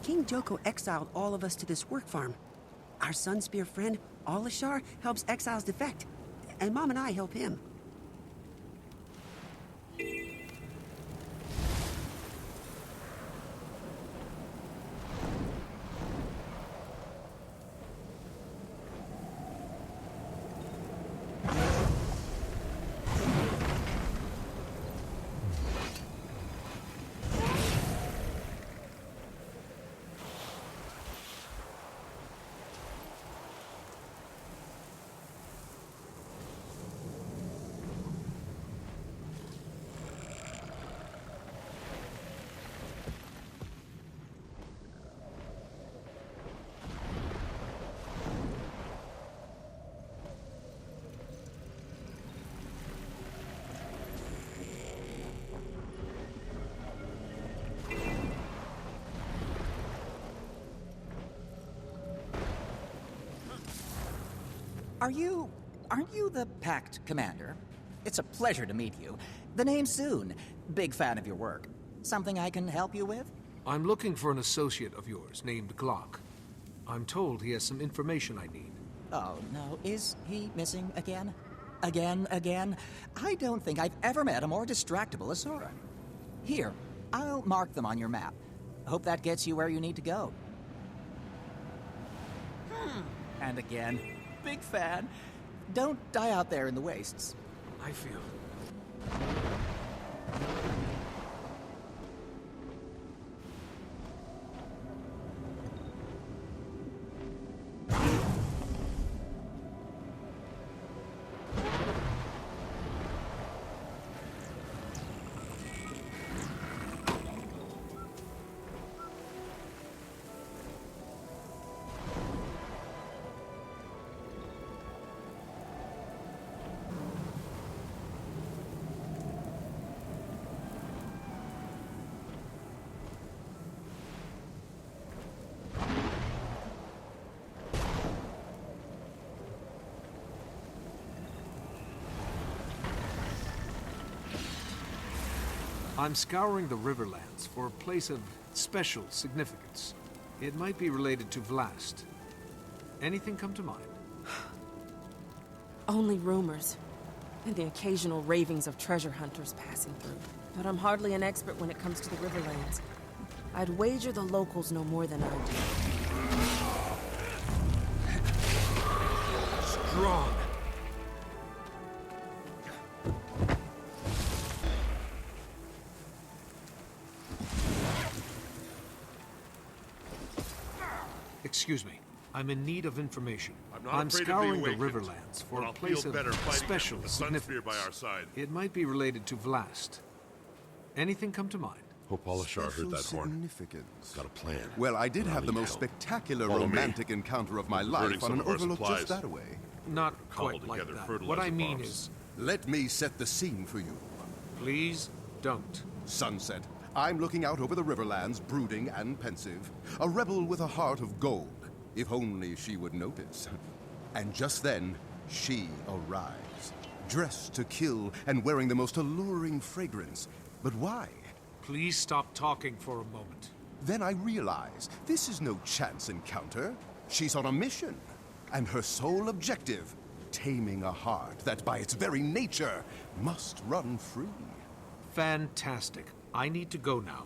King Joko exiled all of us to this work farm. Our Sunspear friend, Alashar, helps exiles defect, and Mom and I help him. Aren't you the Pact Commander? It's a pleasure to meet you. The name's Soon. Big fan of your work. Something I can help you with? I'm looking for an associate of yours named Glock. I'm told he has some information I need. Oh, no. Is he missing again? Again? I don't think I've ever met a more distractible Asura. Here, I'll mark them on your map. Hope that gets you where you need to go. And again, big fan. Don't die out there in the wastes. I feel... I'm scouring the Riverlands for a place of special significance. It might be related to Vlast. Anything come to mind? Only rumors, and the occasional ravings of treasure hunters passing through. But I'm hardly an expert when it comes to the Riverlands. I'd wager the locals know more than I do. Strong! Excuse me. I'm in need of information. I'm scouring the Riverlands for a place of special significance. By our side. It might be related to Vlast. Anything come to mind? Hope Alashar heard that horn. Significance. Got a plan. Well, I did have the most spectacular romantic encounter of my life on an overlook just that away. Not quite like that. What I mean is... Let me set the scene for you. Please don't. Sunset. I'm looking out over the Riverlands, brooding and pensive. A rebel with a heart of gold. If only she would notice. And just then, she arrives. Dressed to kill and wearing the most alluring fragrance. But why? Please stop talking for a moment. Then I realize this is no chance encounter. She's on a mission. And her sole objective, taming a heart that by its very nature must run free. Fantastic. I need to go now.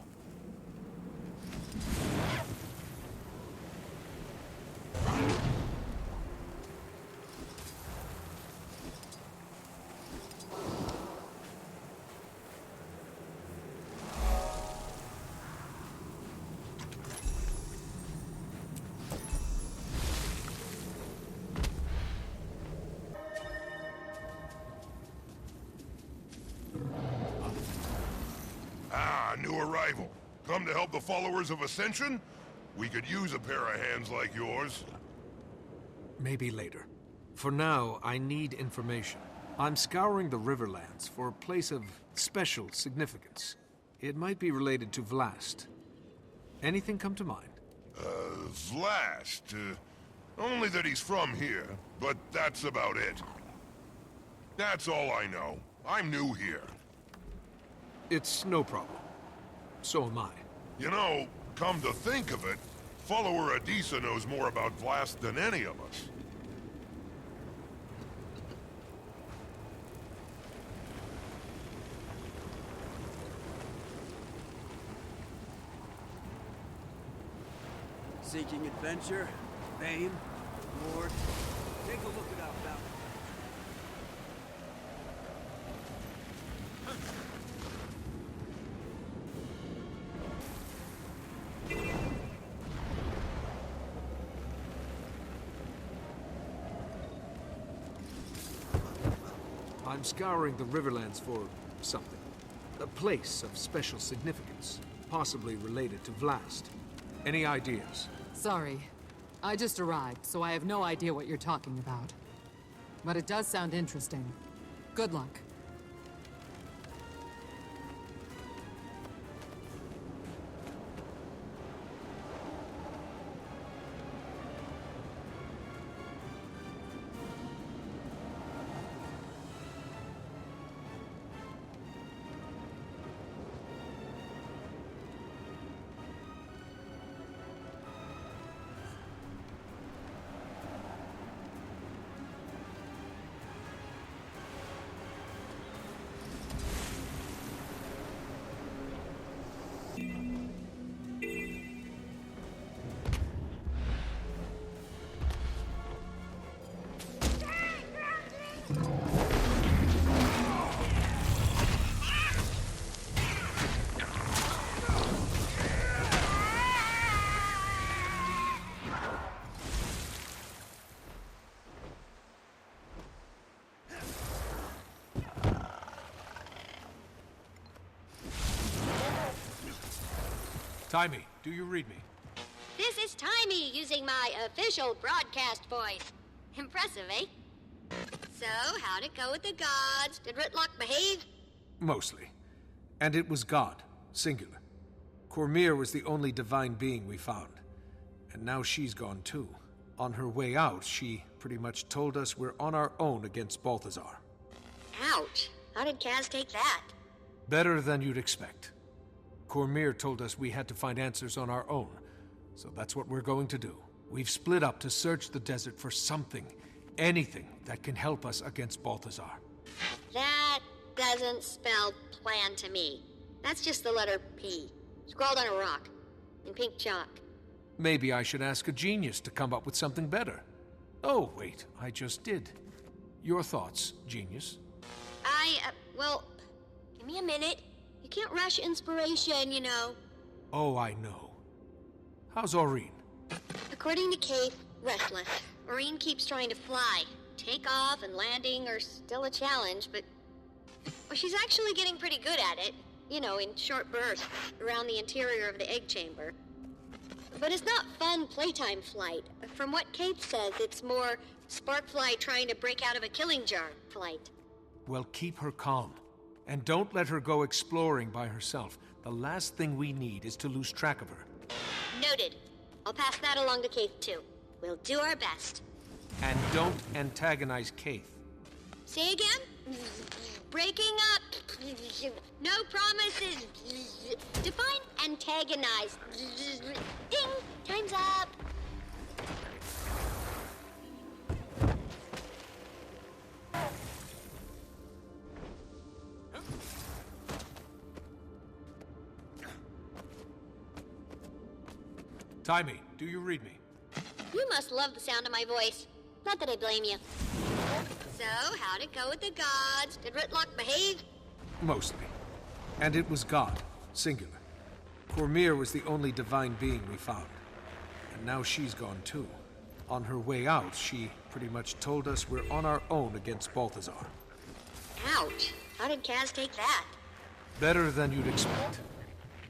New arrival. Come to help the followers of Ascension? We could use a pair of hands like yours. Maybe later. For now, I need information. I'm scouring the Riverlands for a place of special significance. It might be related to Vlast. Anything come to mind? Vlast? Only that he's from here, but that's about it. That's all I know. I'm new here. It's no problem. So am I. You know, come to think of it, follower Adisa knows more about Vlast than any of us. Seeking adventure, fame, reward. Take a look at our bounty. I'm scouring the Riverlands for something. A place of special significance, possibly related to Vlast. Any ideas? Sorry. I just arrived, so I have no idea what you're talking about. But it does sound interesting. Good luck. Timey, do you read me? This is Timey using my official broadcast voice. Impressive, eh? So, how'd it go with the gods? Did Ritlock behave? Mostly. And it was God, singular. Cormyr was the only divine being we found. And now she's gone too. On her way out, she pretty much told us we're on our own against Balthazar. Ouch. How did Kaz take that? Better than you'd expect. Cormyr told us we had to find answers on our own, so that's what we're going to do. We've split up to search the desert for something, anything that can help us against Balthazar. That doesn't spell plan to me. That's just the letter P, scrawled on a rock, in pink chalk. Maybe I should ask a genius to come up with something better. Oh, wait, I just did. Your thoughts, genius? Well, give me a minute. You can't rush inspiration, you know. Oh, I know. How's Aurene? According to Kate, restless. Aurene keeps trying to fly. Takeoff and landing are still a challenge, but... Well, she's actually getting pretty good at it. You know, in short bursts around the interior of the egg chamber. But it's not fun playtime flight. From what Kate says, it's more Sparkfly trying to break out of a killing jar flight. Well, keep her calm. And don't let her go exploring by herself. The last thing we need is to lose track of her. Noted. I'll pass that along to Kate, too. We'll do our best. And don't antagonize Kaith. Say again? Breaking up. No promises. Define antagonize. Ding! Time's up. Timey, do you read me? You must love the sound of my voice. Not that I blame you. So, how'd it go with the gods? Did Ritlock behave? Mostly. And it was God, singular. Cormyr was the only divine being we found. And now she's gone too. On her way out, she pretty much told us we're on our own against Balthazar. Ouch. How did Kaz take that? Better than you'd expect.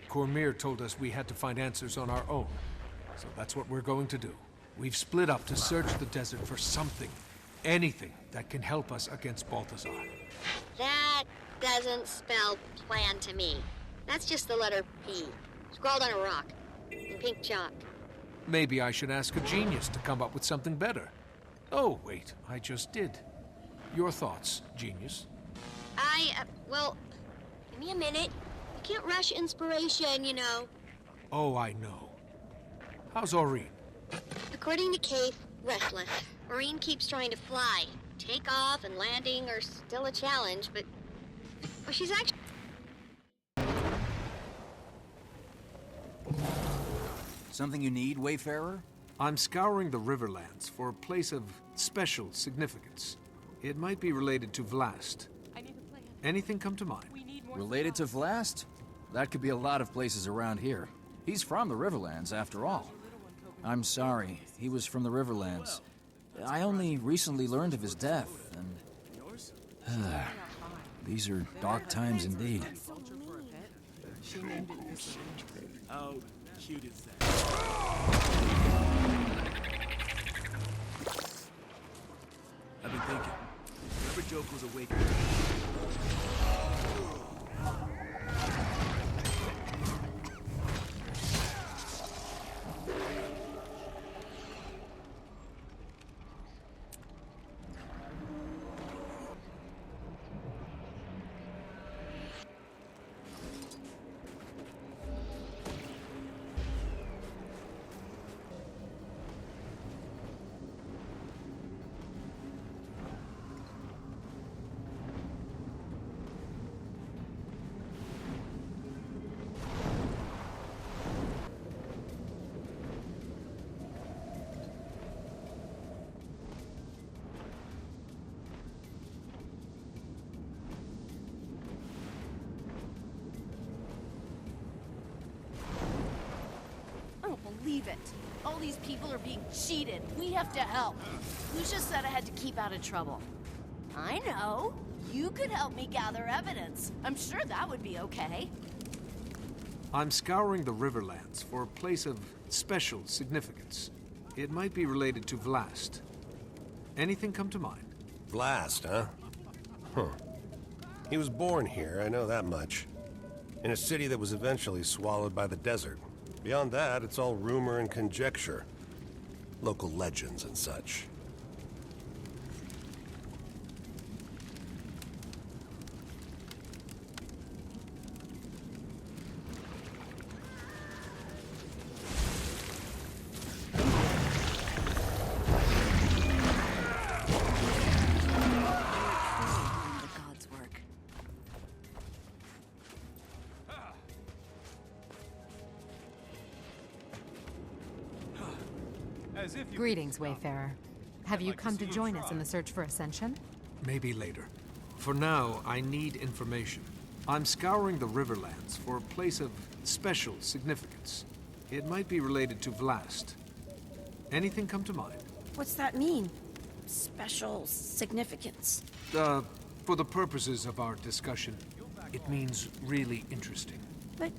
Cormyr told us we had to find answers on our own. So that's what we're going to do. We've split up to search the desert for something, anything that can help us against Balthazar. That doesn't spell plan to me. That's just the letter P, scrawled on a rock, in pink chalk. Maybe I should ask a genius to come up with something better. Oh, wait, I just did. Your thoughts, genius? Well, give me a minute. You can't rush inspiration, you know. Oh, I know. How's Aurene? According to Kate, restless. Maureen keeps trying to fly. Takeoff and landing are still a challenge, but... Well, she's actually... Something you need, Wayfarer? I'm scouring the Riverlands for a place of special significance. It might be related to Vlast. Anything come to mind? Related to Vlast? That could be a lot of places around here. He's from the Riverlands, after all. I'm sorry, he was from the Riverlands. I only recently learned of his death, and... these are dark times indeed. How cute is that? I've been thinking. Remember Joko's awake. Believe it. All these people are being cheated. We have to help. Lucia said I had to keep out of trouble. I know. You could help me gather evidence. I'm sure that would be okay. I'm scouring the Riverlands for a place of special significance. It might be related to Vlast. Anything come to mind? Vlast, huh? Huh. He was born here, I know that much. In a city that was eventually swallowed by the desert. Beyond that, it's all rumor and conjecture. Local legends and such. Greetings, Wayfarer. Have you come to join us in the search for Ascension? Maybe later. For now, I need information. I'm scouring the Riverlands for a place of special significance. It might be related to Vlast. Anything come to mind? What's that mean? Special significance? For the purposes of our discussion, it means really interesting. But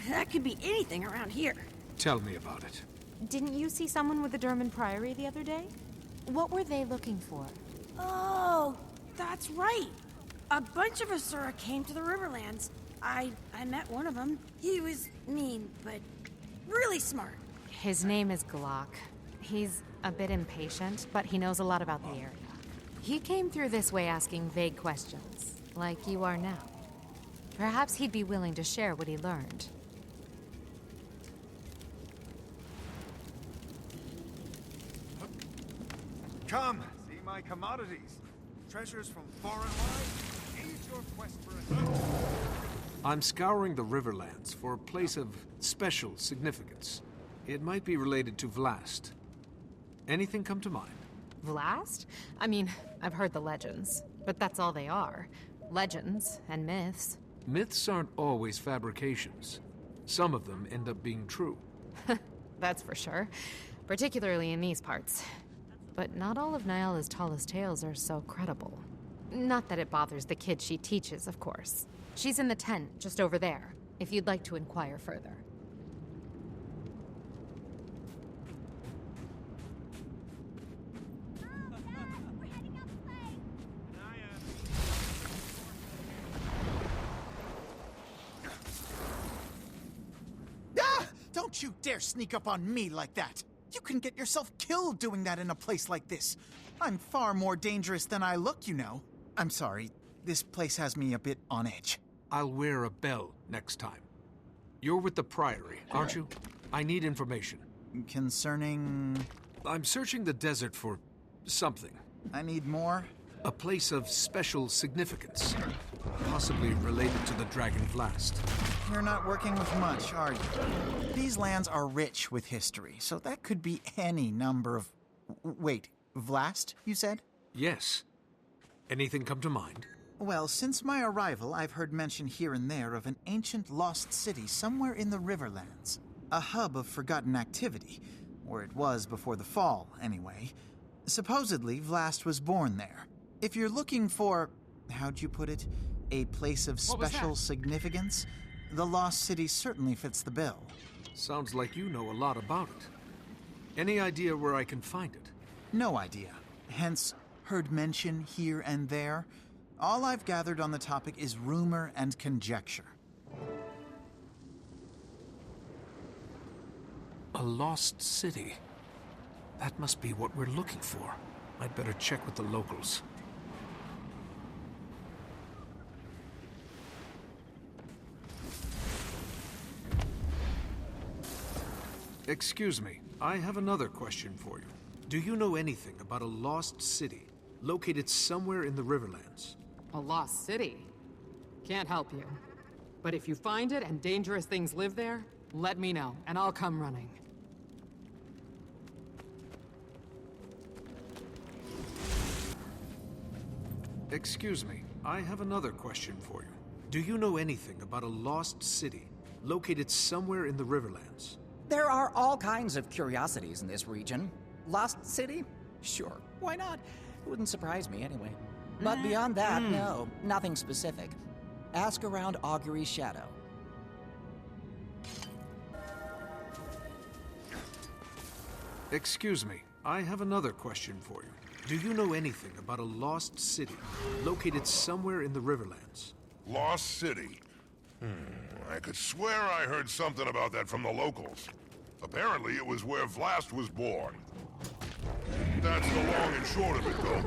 that could be anything around here. Tell me about it. Didn't you see someone with the Derman Priory the other day? What were they looking for? Oh, that's right. A bunch of Asura came to the Riverlands. I met one of them. He was mean, but really smart. His name is Glock. He's a bit impatient, but he knows a lot about the area. He came through this way asking vague questions, like you are now. Perhaps he'd be willing to share what he learned. Come, see my commodities. Treasures from far and wide. Aid your quest for Ascension. I'm scouring the Riverlands for a place of special significance. It might be related to Vlast. Anything come to mind? Vlast? I mean, I've heard the legends, but that's all they are. Legends and myths. Myths aren't always fabrications. Some of them end up being true. That's for sure. Particularly in these parts. But not all of Nyala's tallest tales are so credible. Not that it bothers the kid she teaches, of course. She's in the tent, just over there, if you'd like to inquire further. Don't you dare sneak up on me like that! You can get yourself killed doing that in a place like this. I'm far more dangerous than I look, you know. I'm sorry, this place has me a bit on edge. I'll wear a bell next time. You're with the Priory, aren't you? I need information. Concerning... I'm searching the desert for something. I need more? A place of special significance. Possibly related to the Dragon Blast. You're not working with much, are you? These lands are rich with history, so that could be any number of... Wait, Vlast, you said? Yes. Anything come to mind? Well, since my arrival, I've heard mention here and there of an ancient lost city somewhere in the Riverlands. A hub of forgotten activity, or it was before the fall, anyway. Supposedly, Vlast was born there. If you're looking for, how'd you put it, a place of special significance, the lost city certainly fits the bill. Sounds like you know a lot about it. Any idea where I can find it? No idea. Hence, heard mention here and there. All I've gathered on the topic is rumor and conjecture. A lost city. That must be what we're looking for. I'd better check with the locals. Excuse me, I have another question for you. Do you know anything about a lost city located somewhere in the Riverlands? A lost city? Can't help you. But if you find it and dangerous things live there, let me know, and I'll come running. Excuse me, I have another question for you. Do you know anything about a lost city located somewhere in the Riverlands? There are all kinds of curiosities in this region. Lost City? Sure, why not? It wouldn't surprise me anyway. But beyond that, no, nothing specific. Ask around Augury's Shadow. Excuse me, I have another question for you. Do you know anything about a lost city located somewhere in the Riverlands? Lost City? I could swear I heard something about that from the locals. Apparently it was where Vlast was born. That's the long and short of it, though.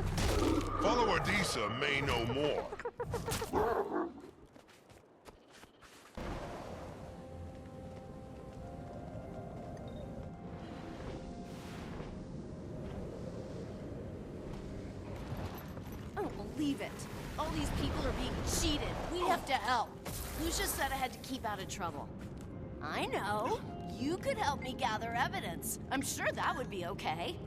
Follower Disa may know more. I don't believe it. All these people are being cheated. We have to help. Lucia said I had to keep out of trouble. I know. You could help me gather evidence. I'm sure that would be okay.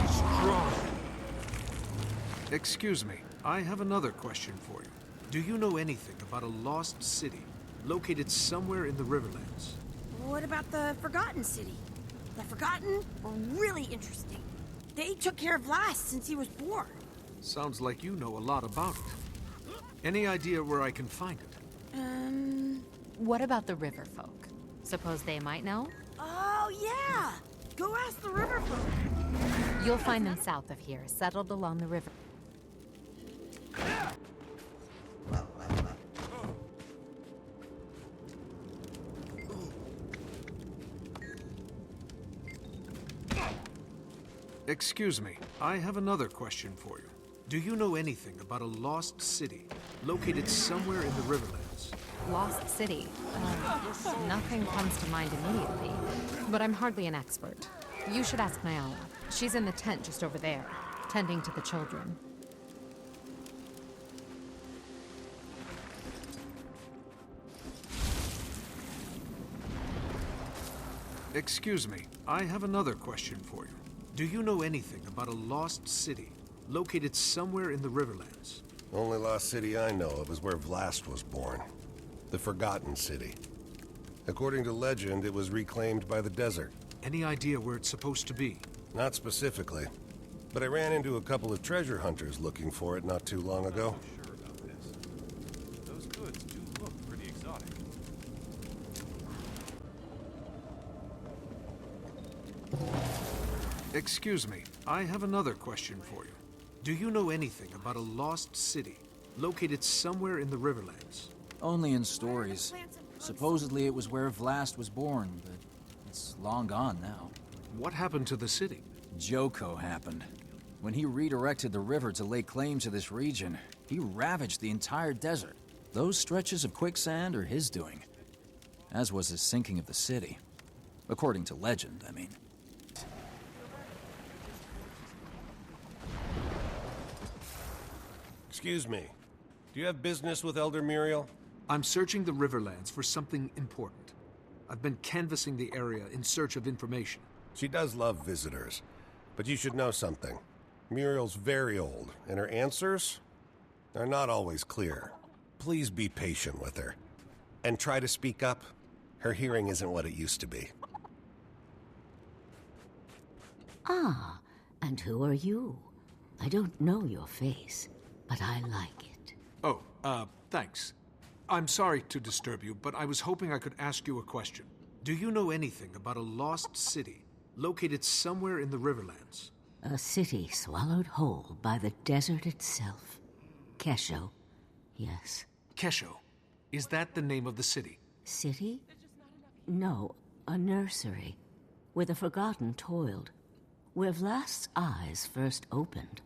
Strong. Excuse me, I have another question for you. Do you know anything about a lost city located somewhere in the Riverlands? What about the Forgotten City? The Forgotten were really interesting. They took care of Vlast since he was born. Sounds like you know a lot about it. Any idea where I can find it? What about the river folk? Suppose they might know? Oh, yeah! Go ask the river folk. You'll find them south of here, settled along the river. Excuse me, I have another question for you. Do you know anything about a lost city located somewhere in the Riverlands? Lost City. Nothing comes to mind immediately, but I'm hardly an expert. You should ask Nyala. She's in the tent just over there, tending to the children. Excuse me, I have another question for you. Do you know anything about a lost city located somewhere in the Riverlands? Only lost city I know of is where Vlast was born. The Forgotten City. According to legend, it was reclaimed by the desert. Any idea where it's supposed to be? Not specifically, but I ran into a couple of treasure hunters looking for it not too long ago. Sure about this. Those goods do look pretty exotic. Excuse me, I have another question for you. Do you know anything about a lost city located somewhere in the Riverlands? Only in stories. Supposedly it was where Vlast was born, but it's long gone now. What happened to the city? Joko happened. When he redirected the river to lay claim to this region, he ravaged the entire desert. Those stretches of quicksand are his doing, as was his sinking of the city. According to legend, I mean. Excuse me. Do you have business with Elder Muriel? I'm searching the Riverlands for something important. I've been canvassing the area in search of information. She does love visitors, but you should know something. Muriel's very old, and her answers are not always clear. Please be patient with her. And try to speak up. Her hearing isn't what it used to be. Ah, and who are you? I don't know your face, but I like it. Oh, thanks. I'm sorry to disturb you, but I was hoping I could ask you a question. Do you know anything about a lost city located somewhere in the Riverlands? A city swallowed whole by the desert itself. Kesho, yes. Kesho. Is that the name of the city? City? No, a nursery, where the Forgotten toiled. Where Vlast's eyes first opened.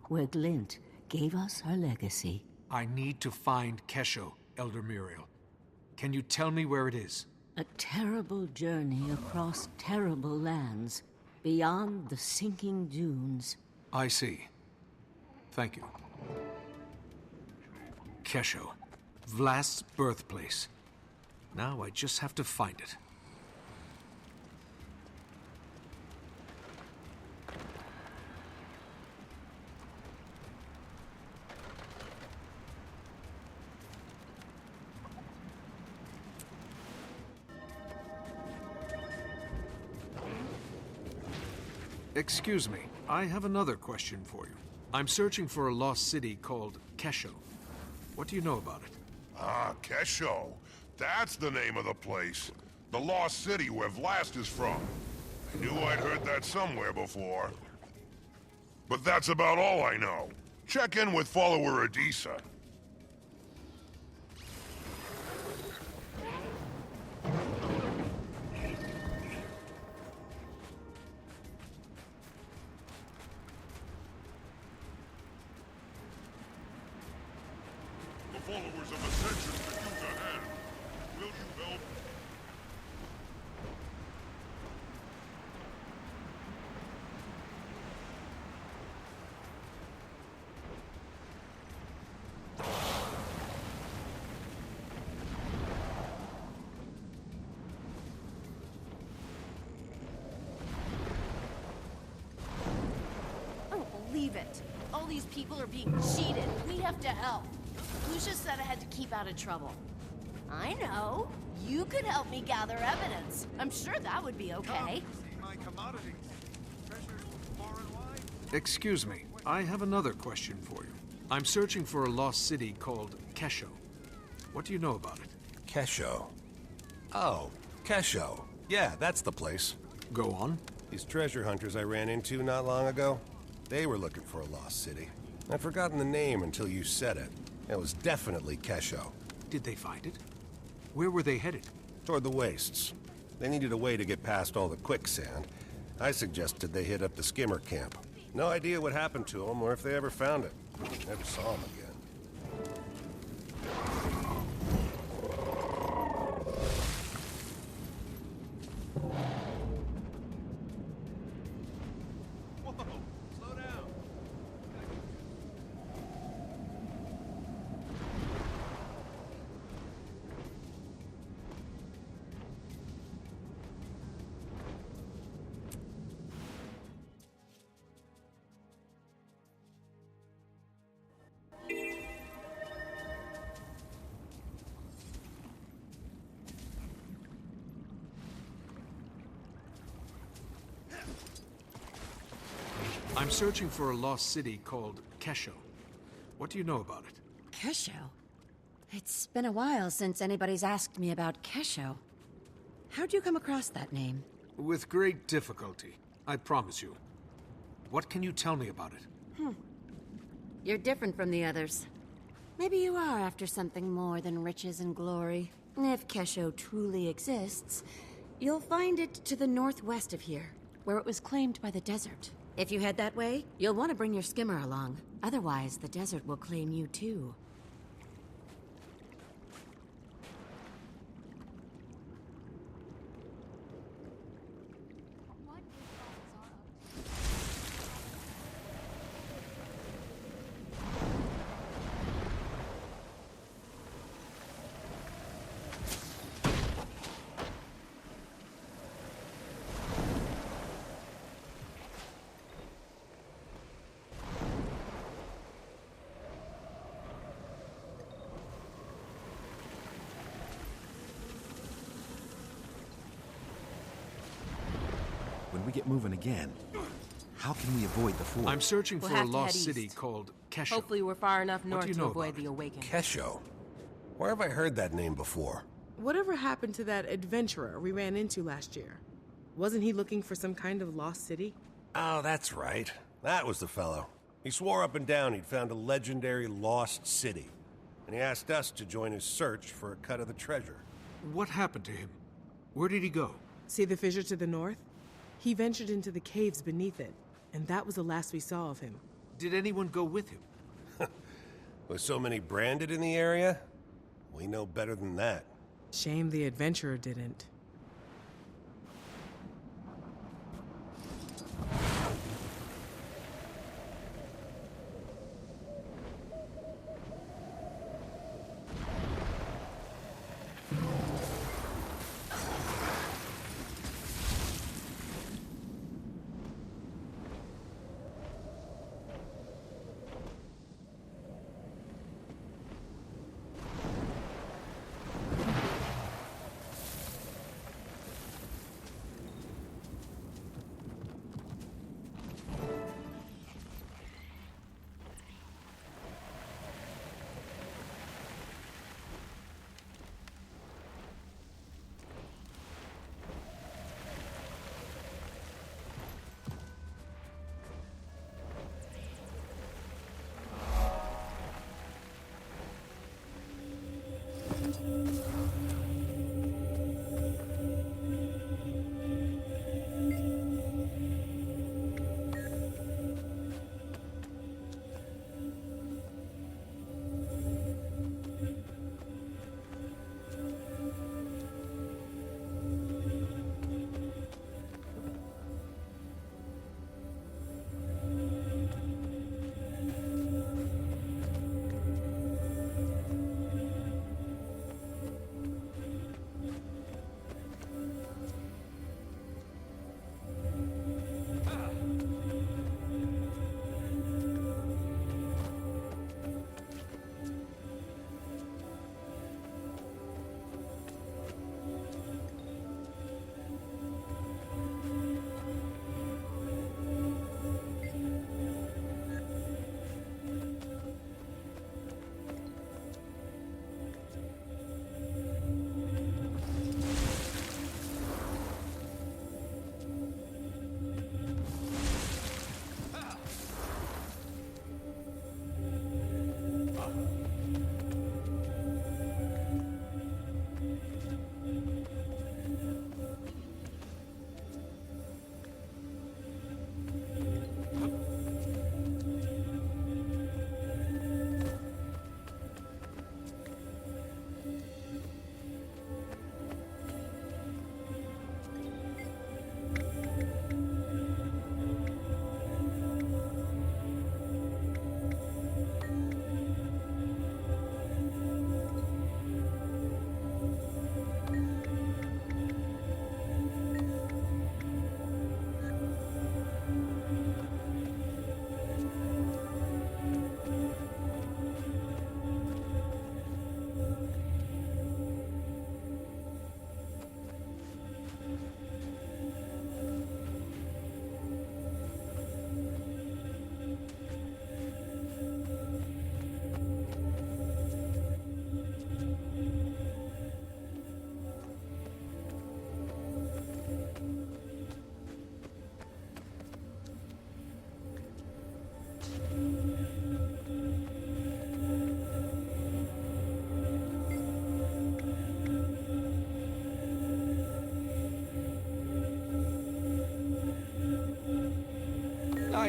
Where Glint gave us her legacy. I need to find Kesho, Elder Muriel. Can you tell me where it is? A terrible journey across terrible lands, beyond the sinking dunes. I see. Thank you. Kesho, Vlast's birthplace. Now I just have to find it. Excuse me, I have another question for you. I'm searching for a lost city called Kesho. What do you know about it? Ah, Kesho. That's the name of the place. The lost city where Vlast is from. I knew I'd heard that somewhere before. But that's about all I know. Check in with follower Adisa. The followers of Ascension could use a hand. Will you help? I don't believe it. All these people are being cheated. We have to help. Lucia said I had to keep out of trouble. I know. You could help me gather evidence. I'm sure that would be okay. See my commodities. Treasures from far and wide. Excuse me, I have another question for you. I'm searching for a lost city called Kesho. What do you know about it? Kesho. Oh, Kesho. Yeah, that's the place. Go on. These treasure hunters I ran into not long ago, they were looking for a lost city. I'd forgotten the name until you said it. It was definitely Kesho. Did they find it? Where were they headed? Toward the wastes. They needed a way to get past all the quicksand. I suggested they hit up the skimmer camp. No idea what happened to them or if they ever found it. Never saw them again. Slow down. I'm searching for a lost city called Kesho. What do you know about it? Kesho? It's been a while since anybody's asked me about Kesho. How'd you come across that name? With great difficulty, I promise you. What can you tell me about it? You're different from the others. Maybe you are after something more than riches and glory. If Kesho truly exists, you'll find it to the northwest of here, where it was claimed by the desert. If you head that way, you'll want to bring your skimmer along. Otherwise, the desert will claim you too. When we get moving again, how can we avoid the Forge? I'm searching We'll for a have to lost head city east. called Kesho. Hopefully we're far enough What do north you to know avoid about the Awakening. Kesho? Where have I heard that name before? Whatever happened to that adventurer we ran into last year? Wasn't he looking for some kind of lost city? Oh, that's right. That was the fellow. He swore up and down he'd found a legendary lost city. And he asked us to join his search for a cut of the treasure. What happened to him? Where did he go? See the fissure to the north? He ventured into the caves beneath it, and that was the last we saw of him. Did anyone go with him? With so many branded in the area, we know better than that. Shame the adventurer didn't.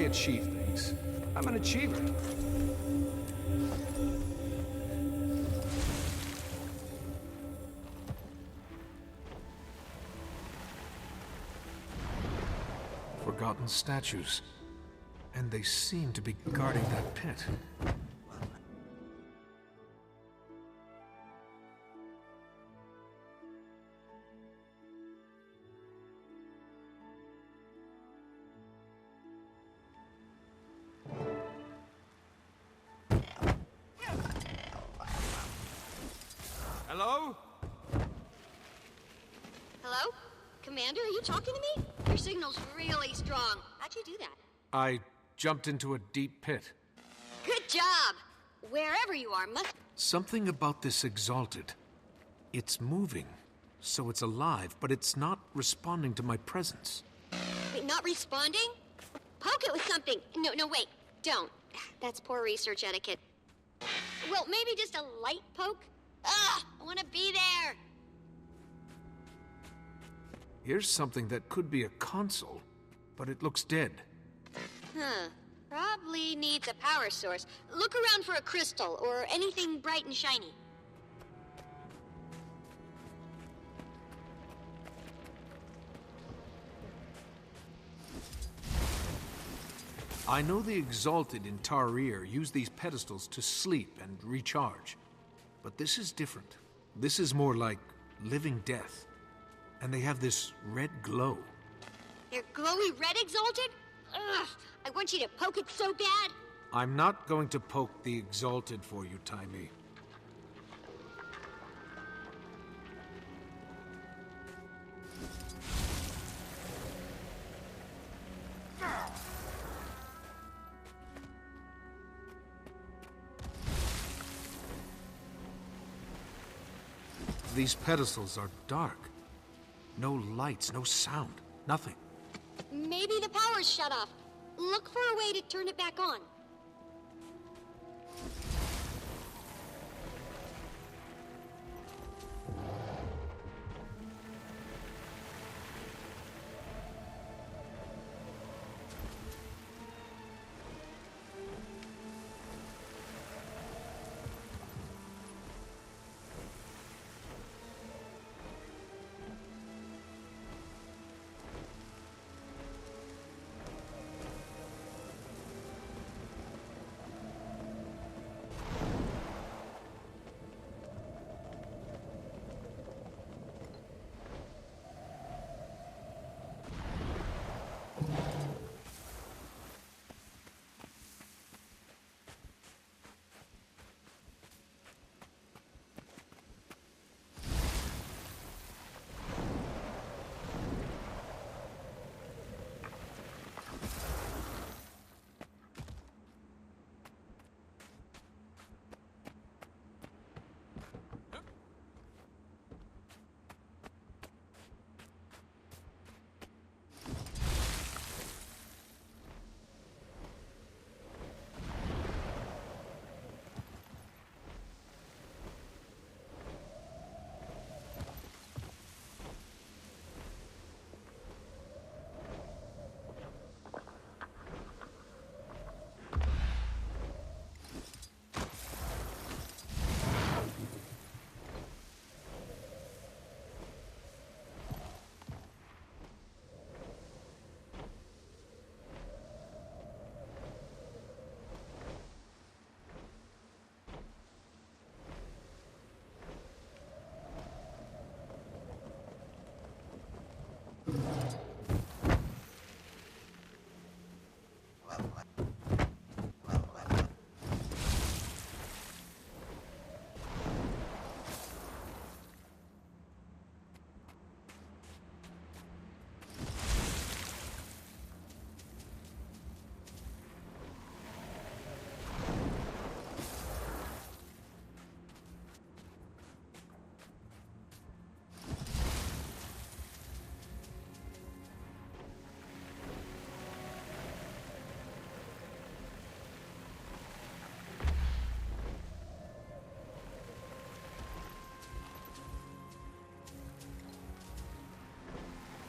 achieve things. I'm an achiever. Forgotten statues. And they seem to be guarding that pit. Hello? Hello? Commander, are you talking to me? Your signal's really strong. How'd you do that? I jumped into a deep pit. Good job! Wherever you are must... Something about this Exalted. It's moving, so it's alive, but it's not responding to my presence. Wait, not responding? Poke it with something. No, wait. Don't. That's poor research etiquette. Well, maybe just a light poke? Ugh! I want to be there! Here's something that could be a console, but it looks dead. Huh. Probably needs a power source. Look around for a crystal or anything bright and shiny. I know the Exalted in Tarir use these pedestals to sleep and recharge. But this is different. This is more like living death. And they have this red glow. They're glowy red Exalted? Ugh! I want you to poke it so bad. I'm not going to poke the Exalted for you, Taimi. These pedestals are dark. No lights, no sound, nothing. Maybe the power's shut off. Look for a way to turn it back on.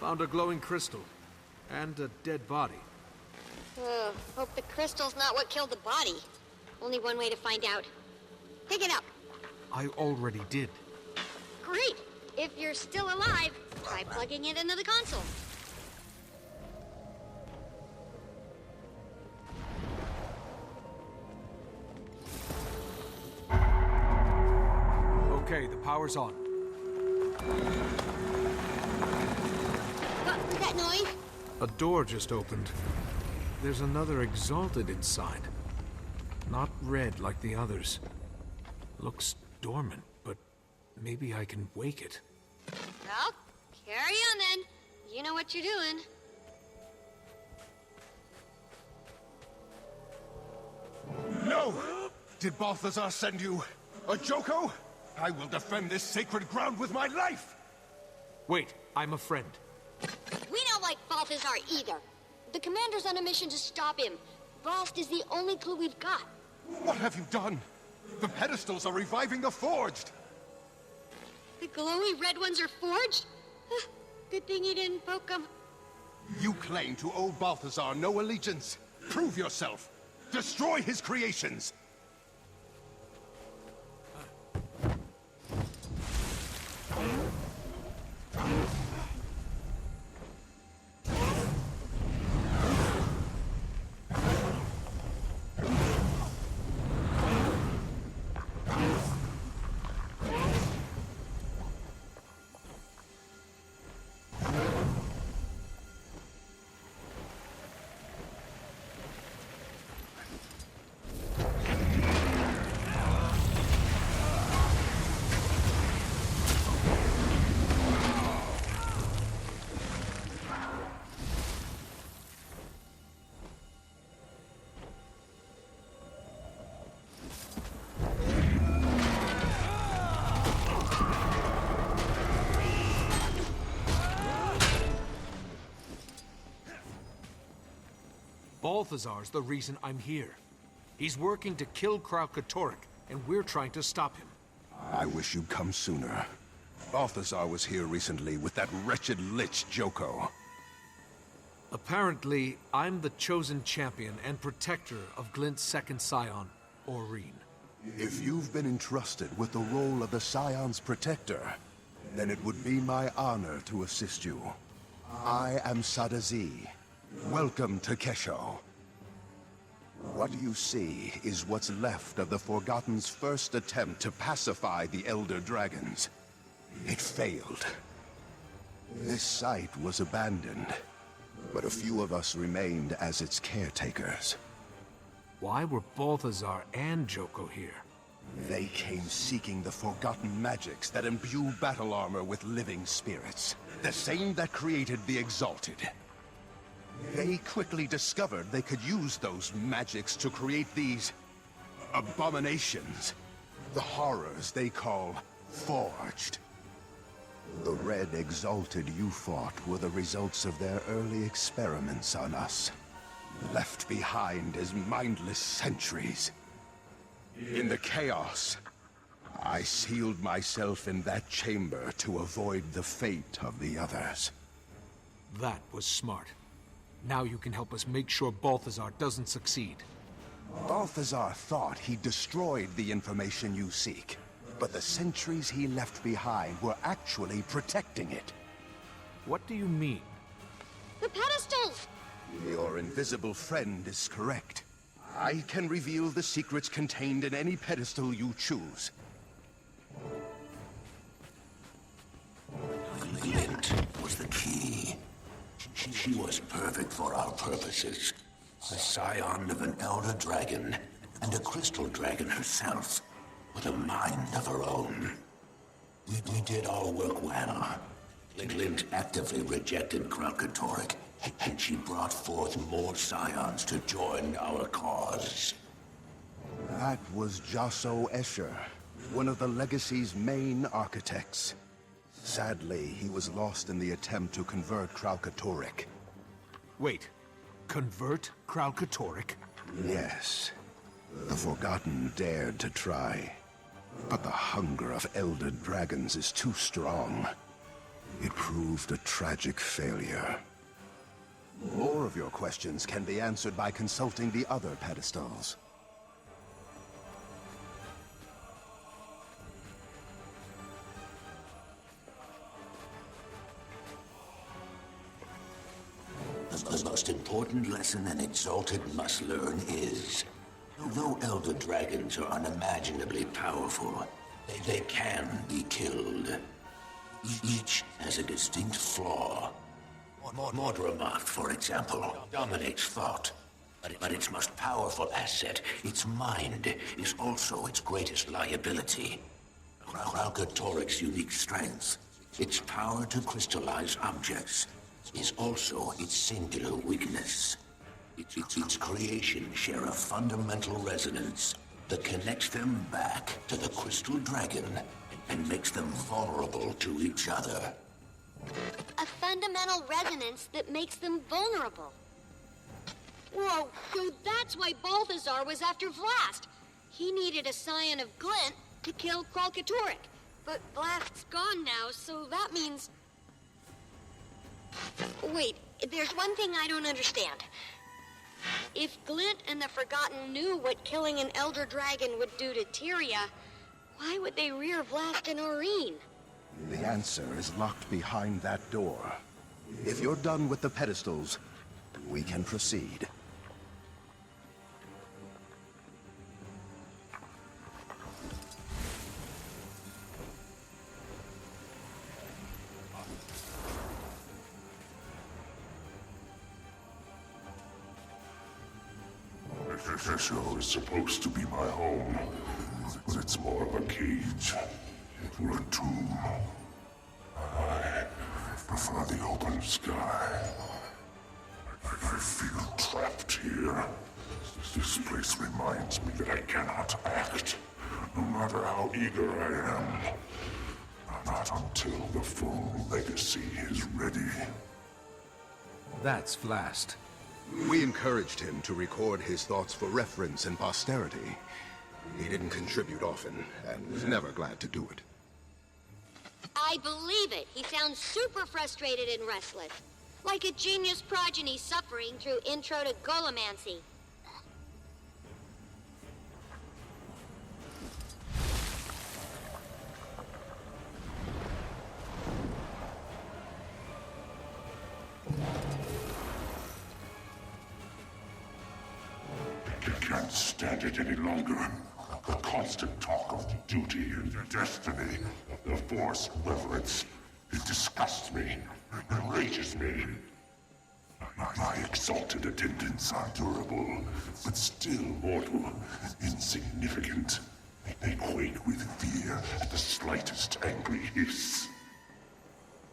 Found a glowing crystal. And a dead body. Hope the crystal's not what killed the body. Only one way to find out. Pick it up. I already did. Great! If you're still alive, try plugging it into the console. Okay, the power's on. What was that noise? A door just opened. There's another Exalted inside. Not red like the others. Looks dormant, but maybe I can wake it. Well, carry on then. You know what you're doing. No! Did Balthazar send you a Joko? I will defend this sacred ground with my life! Wait, I'm a friend. We don't like Balthazar either. The commander's on a mission to stop him. Bast is the only clue we've got. What have you done? The pedestals are reviving the Forged! The glowy red ones are forged? Good thing you didn't poke them. You claim to owe Balthazar no allegiance. Prove yourself. Destroy his creations. Balthazar's the reason I'm here. He's working to kill Kralkatorrik, and we're trying to stop him. I wish you'd come sooner. Balthazar was here recently with that wretched lich Joko. Apparently, I'm the chosen champion and protector of Glint's second scion, Aurene. If you've been entrusted with the role of the Scion's protector, then it would be my honor to assist you. I am Sadazi. Welcome to Kesho. What you see is what's left of the Forgotten's first attempt to pacify the Elder Dragons. It failed. This site was abandoned, but a few of us remained as its caretakers. Why were Balthazar and Joko here? They came seeking the forgotten magics that imbue battle armor with living spirits. The same that created the Exalted. They quickly discovered they could use those magics to create these abominations. The horrors they call Forged. The Red Exalted you fought were the results of their early experiments on us. Left behind as mindless sentries. In the chaos, I sealed myself in that chamber to avoid the fate of the others. That was smart. Now you can help us make sure Balthazar doesn't succeed. Balthazar thought he destroyed the information you seek, but the sentries he left behind were actually protecting it. What do you mean? The pedestals! Your invisible friend is correct. I can reveal the secrets contained in any pedestal you choose. Glint was the key. She was perfect for our purposes. A scion of an elder dragon, and a crystal dragon herself, with a mind of her own. We did our work well. Glint actively rejected Kralkatorrik, and she brought forth more scions to join our cause. That was Jasso Escher, one of the Legacy's main architects. Sadly, he was lost in the attempt to convert Kralkatorrik. Wait, convert Kralkatorrik? Yes. The Forgotten dared to try. But the hunger of Elder Dragons is too strong. It proved a tragic failure. More of your questions can be answered by consulting the other pedestals. The most important lesson an Exalted must learn is, though Elder Dragons are unimaginably powerful, they can be killed. Each has a distinct flaw. Mordramoth, for example, dominates thought, but its most powerful asset, its mind, is also its greatest liability. Kralkatorric's unique strength, its power to crystallize objects, is also its singular weakness. Its creations share a fundamental resonance that connects them back to the Crystal Dragon and makes them vulnerable to each other. A fundamental resonance that makes them vulnerable. Whoa, so that's why Balthazar was after Vlast. He needed a scion of Glint to kill Kralkatorric. But Vlast's gone now, so that means... Wait, there's one thing I don't understand. If Glint and the Forgotten knew what killing an Elder Dragon would do to Tyria, why would they rear Vlast and Aurene? The answer is locked behind that door. If you're done with the pedestals, we can proceed. Kesho is supposed to be my home, but it's more of a cage or a tomb. I prefer the open sky. I feel trapped here. This place reminds me that I cannot act, no matter how eager I am. Not until the full legacy is ready. That's Vlast. We encouraged him to record his thoughts for reference and posterity. He didn't contribute often, and was never glad to do it. I believe it. He sounds super frustrated and restless. Like a genius progeny suffering through Intro to Golomancy. I can't stand it any longer. The constant talk of duty and destiny, the Force reverence, it disgusts me, enrages me. My exalted attendants are durable, but still mortal, insignificant. They quake with fear at the slightest angry hiss.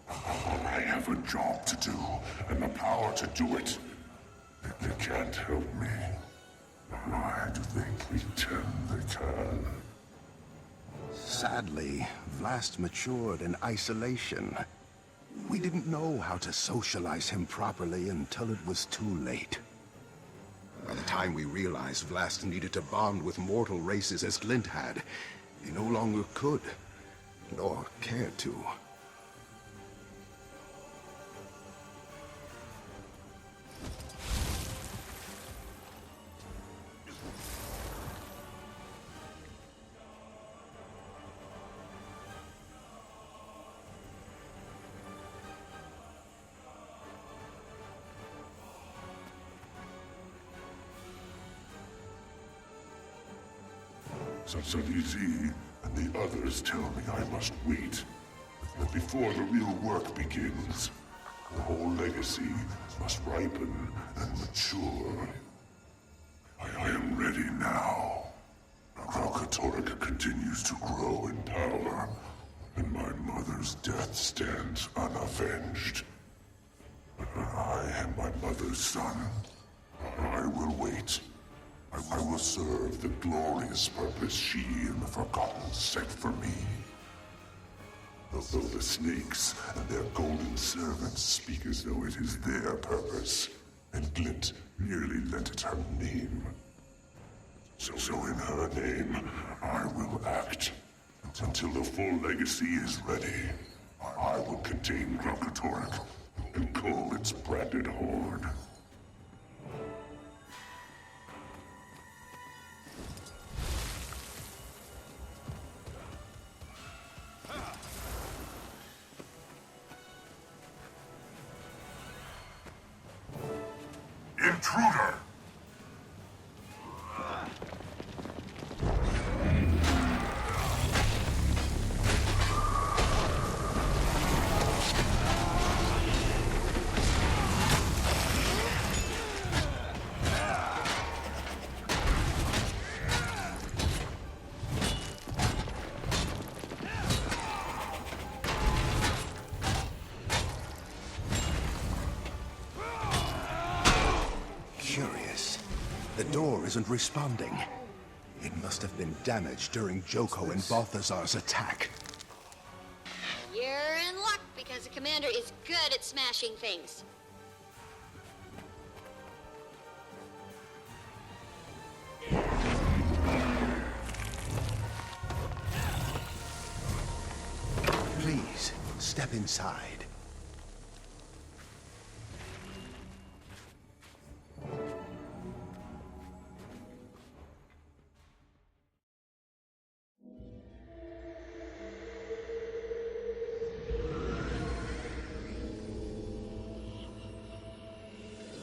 I have a job to do, and the power to do it. They can't help me. Why do they pretend they can? Sadly, Vlast matured in isolation. We didn't know how to socialize him properly until it was too late. By the time we realized Vlast needed to bond with mortal races as Glint had, he no longer could, nor cared to. Salizi and the others tell me I must wait. That before the real work begins, the whole legacy must ripen and mature. I am ready now. Kralkatorric continues to grow in power, and my mother's death stands unavenged. I am my mother's son. I will wait. I will serve the glorious purpose she and the Forgotten set for me. Although the snakes and their golden servants speak as though it is their purpose, and Glint merely lent it her name. So in her name, I will act. Until the full legacy is ready, I will contain Kralkatorric and cull its branded horde. intruder! Curious. The door isn't responding. It must have been damaged during Joko and Balthazar's attack. You're in luck because the commander is good at smashing things. Please, step inside.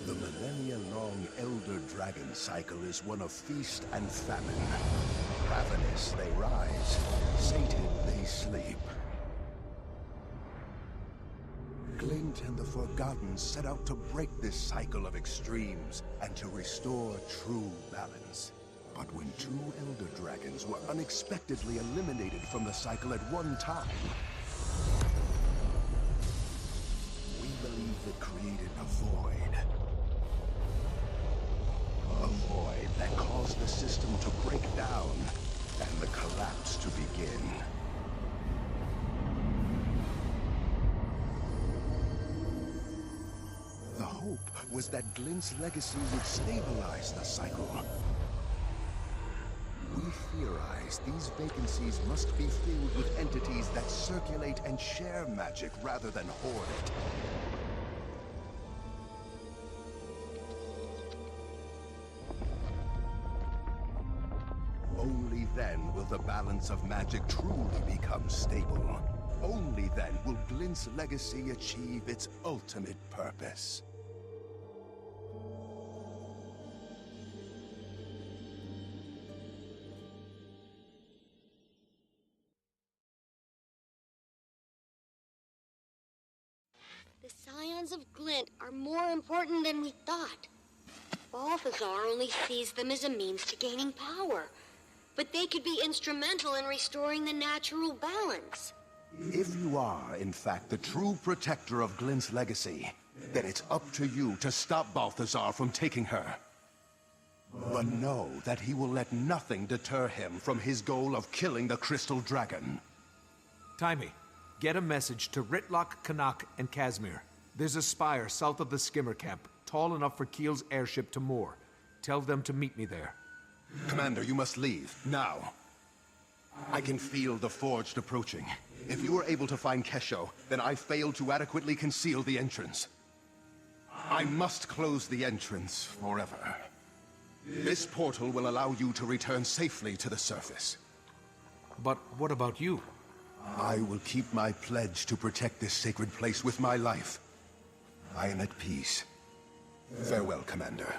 The millennia-long Elder Dragon cycle is one of feast and famine. Ravenous they rise, sated they sleep. Glint and the Forgotten set out to break this cycle of extremes and to restore true balance. But when two Elder Dragons were unexpectedly eliminated from the cycle at one time, we believe it created a void. A void that caused the system to break down and the collapse to begin. The hope was that Glint's legacy would stabilize the cycle. We theorize these vacancies must be filled with entities that circulate and share magic rather than hoard it. Only then will the balance of magic truly become stable. Only then will Glint's legacy achieve its ultimate purpose. The Scions of Glint are more important than we thought. Balthazar only sees them as a means to gaining power, but they could be instrumental in restoring the natural balance. If you are, in fact, the true protector of Glint's legacy, then it's up to you to stop Balthazar from taking her. But know that he will let nothing deter him from his goal of killing the Crystal Dragon. Taimi, get a message to Ritlock, Canuck, and Casimir. There's a spire south of the skimmer camp, tall enough for Keel's airship to moor. Tell them to meet me there. Commander, you must leave, now. I can feel the Forged approaching. If you are able to find Kesho, then I failed to adequately conceal the entrance. I must close the entrance forever. This portal will allow you to return safely to the surface. But what about you? I will keep my pledge to protect this sacred place with my life. I am at peace. Farewell, Commander.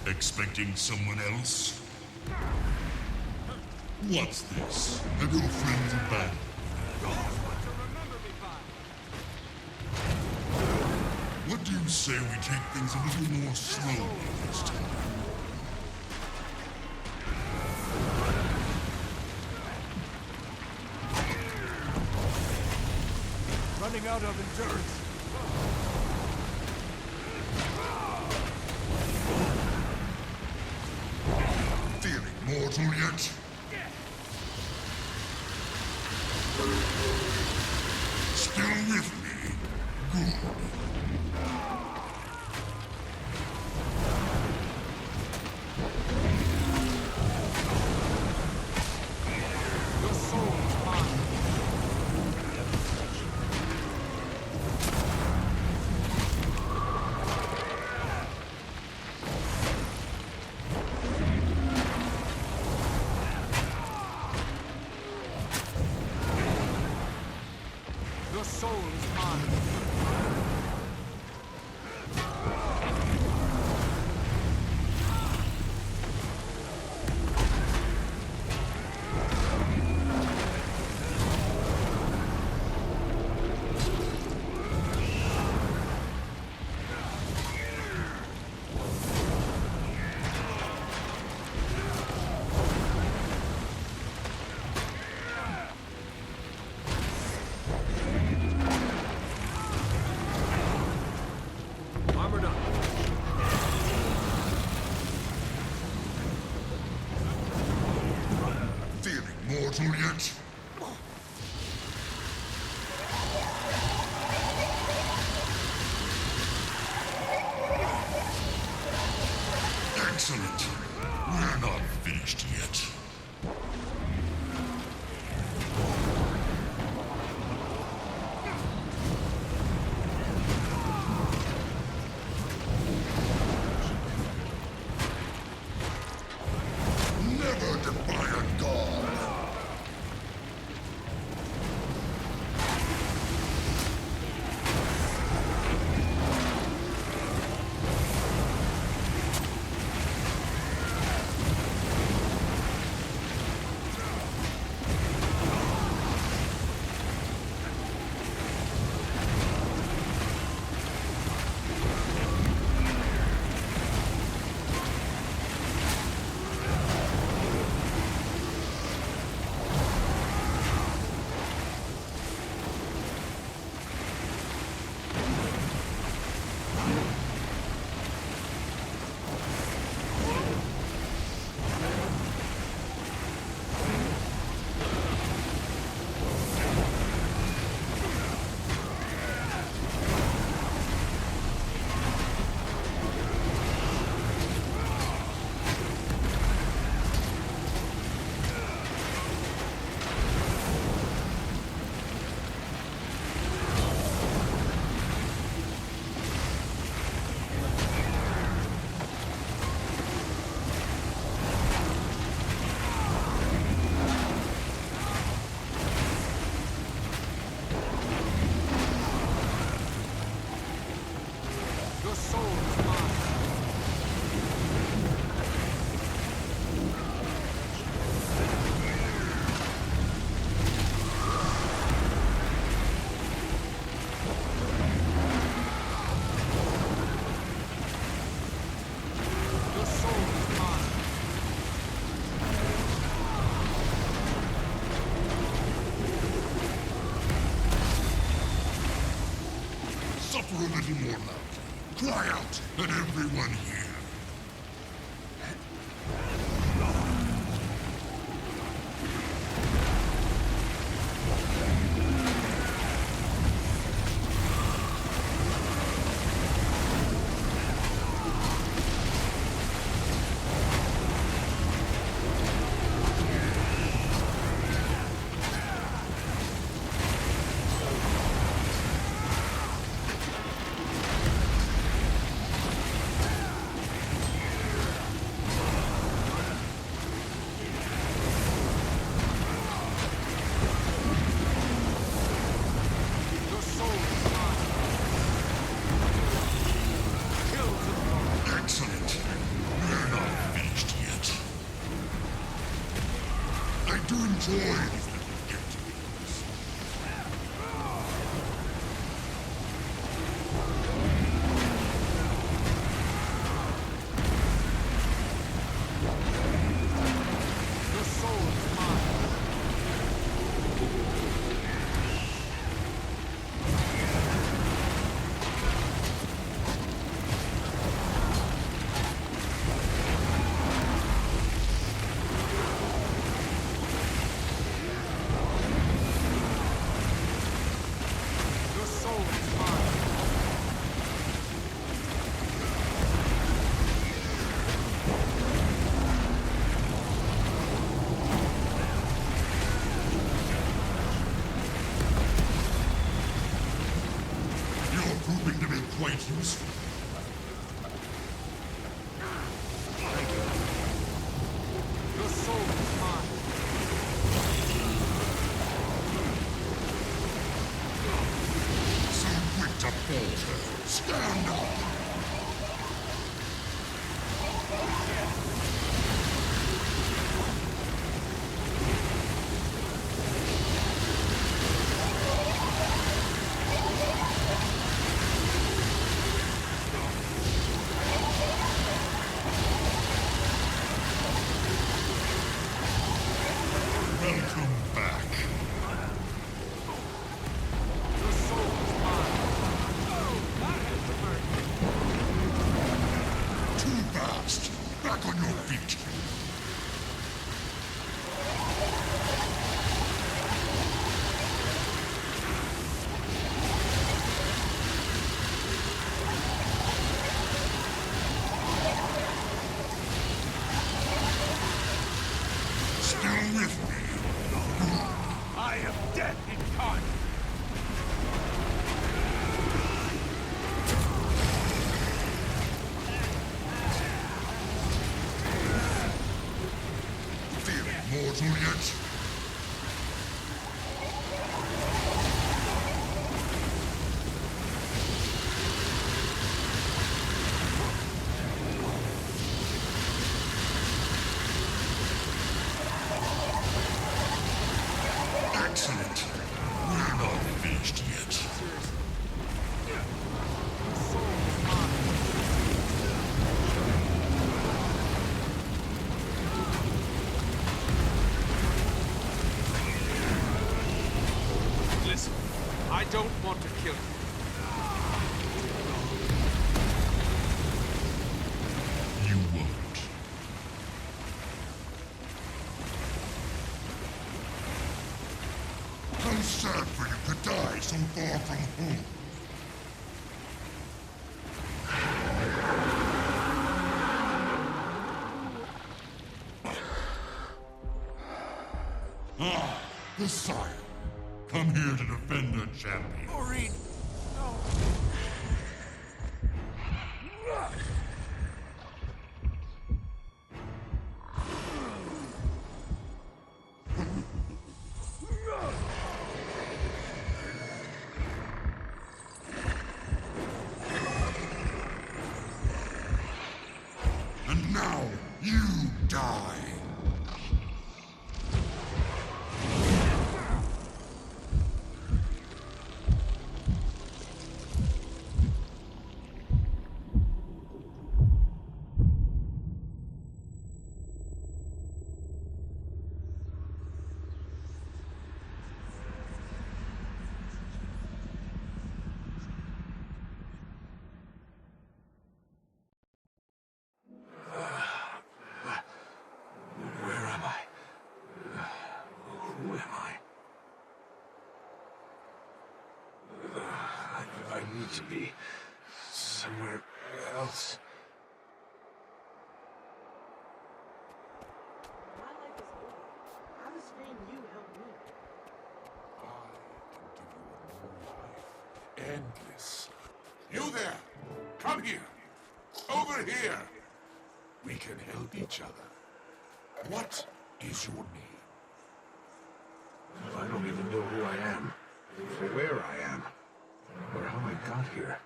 Expecting someone else? What's this? Have your friends abandoned? What do you say we take things a little more slowly this time? Running out of endurance. Feeling mortal yet? Still with me? Good. Your soul is mine. Your soul is mine. Armored up. Feeling mortal yet? Excellent. We're not finished yet. Never defy a god. Your soul is mine. Your soul is mine. Suffer a little more loudly. Cry out, let everyone hear. do enjoy these little get-togethers. Your soul is mine. Your soul is mine. You're proving to be quite useful. Your soul is mine. So quick to falter. Stand up. Welcome back. Your soul is mine. Too fast. Back on your feet. Still with me. I am death incarnate. Feeling mortal yet? Excellent. We're not finished yet. Listen, I don't want to kill you. You won't. How sad for you to die so far from home. Ah, the Sire. Come here to defend the champion. Maureen, no. And now, you die. Where am I? Who am I? I need to be somewhere else. How does fame you help me? Endless. You there! Come here! Over here! We can help each other. What is your name? I don't even know who I am, or where I am, or how I got here.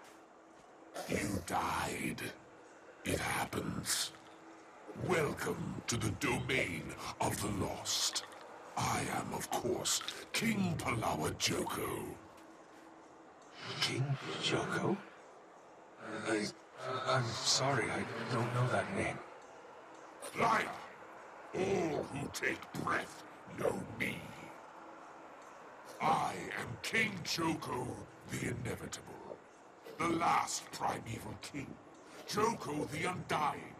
You died. It happens. Welcome to the domain of the lost. I am, of course, King Palawa Joko. King Joko? I'm sorry, I don't know that name. Liar! All who take breath know me. I am King Joko, the Inevitable. The last primeval king. Joko the Undying.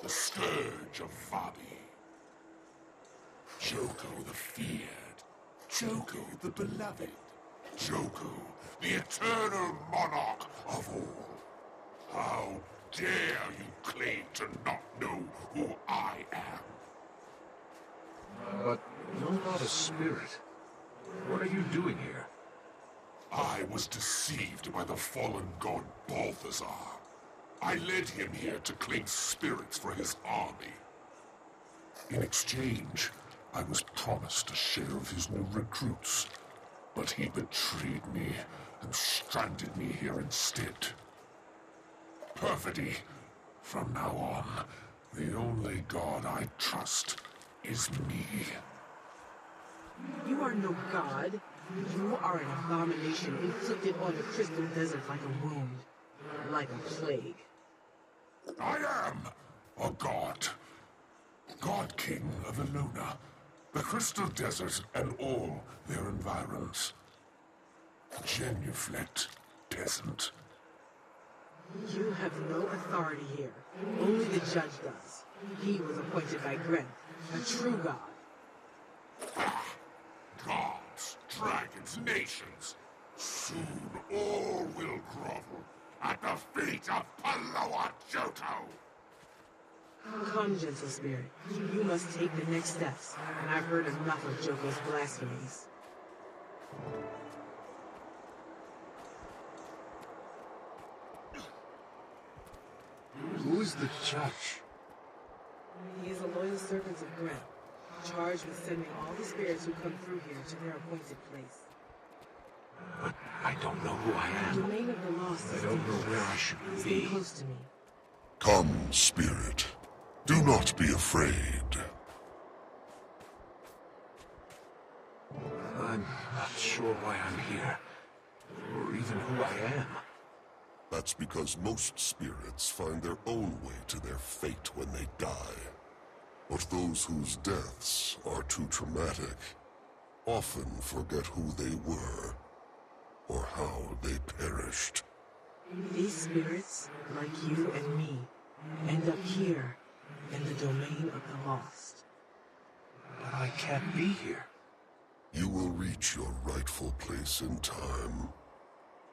The scourge of Vabi. Joko the feared. Joko the beloved. Joko, the eternal monarch of all. How dare you claim to not know who I am? But you're not a spirit. What are you doing here? I was deceived by the fallen god Balthazar. I led him here to claim spirits for his army. In exchange, I was promised a share of his new recruits, but he betrayed me and stranded me here instead. Perfidy. From now on, the only god I trust is me. You are no god. You are an abomination inflicted on the Crystal Desert like a wound, like a plague. I am a god. God King of Eluna, the Crystal Desert and all their environs. Genuflect peasant. You have no authority here. Only the judge does. He was appointed by Grenth, a true god. Gods, dragons, nations. Soon all will grovel at the feet of Palawa Joko. Come, gentle spirit. You must take the next steps, and I've heard enough of Joko's blasphemies. Who is the judge? He is a loyal servant of Grenth, charged with sending all the spirits who come through here to their appointed place. But I don't know who I The am. domain of the lost I is don't know dangerous. where I should Stay be. close to me. Come, spirit. Do not be afraid. I'm not sure why I'm here, or even who I am. That's because most spirits find their own way to their fate when they die. But those whose deaths are too traumatic often forget who they were, or how they perished. These spirits, like you and me, end up here, in the domain of the lost. But I can't be here. You will reach your rightful place in time.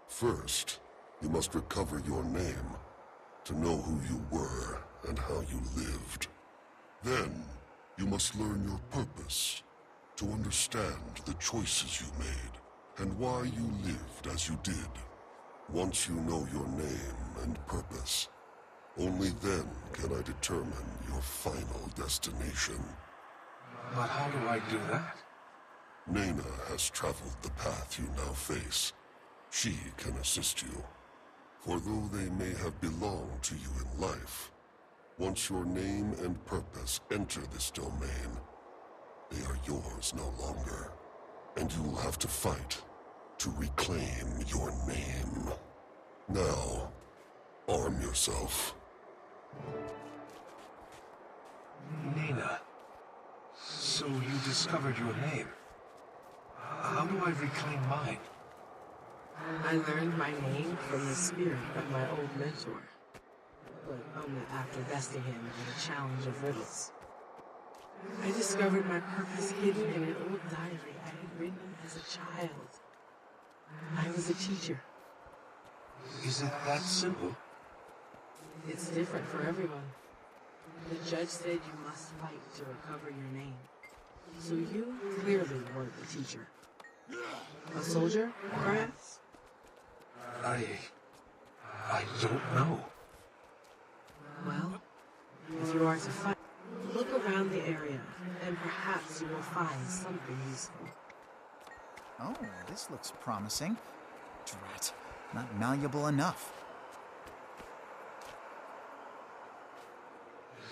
First, you must recover your name, to know who you were and how you lived. Then, you must learn your purpose, to understand the choices you made, and why you lived as you did. Once you know your name and purpose, only then can I determine your final destination. But how do I do that? Nena has traveled the path you now face. She can assist you. For though they may have belonged to you in life, once your name and purpose enter this domain, they are yours no longer. And you will have to fight to reclaim your name. Now, arm yourself. Nena. So you discovered your name. How do I reclaim mine? I learned my name from the spirit of my old mentor, but only after besting him in a challenge of riddles. I discovered my purpose hidden in an old diary I had written as a child. I was a teacher. Is it that simple? It's different for everyone. The judge said you must fight to recover your name. So you clearly weren't the teacher. A soldier, perhaps? I don't know. Well, if you are to fight, look around the area, and perhaps you will find something useful. Oh, this looks promising. Drat, not malleable enough.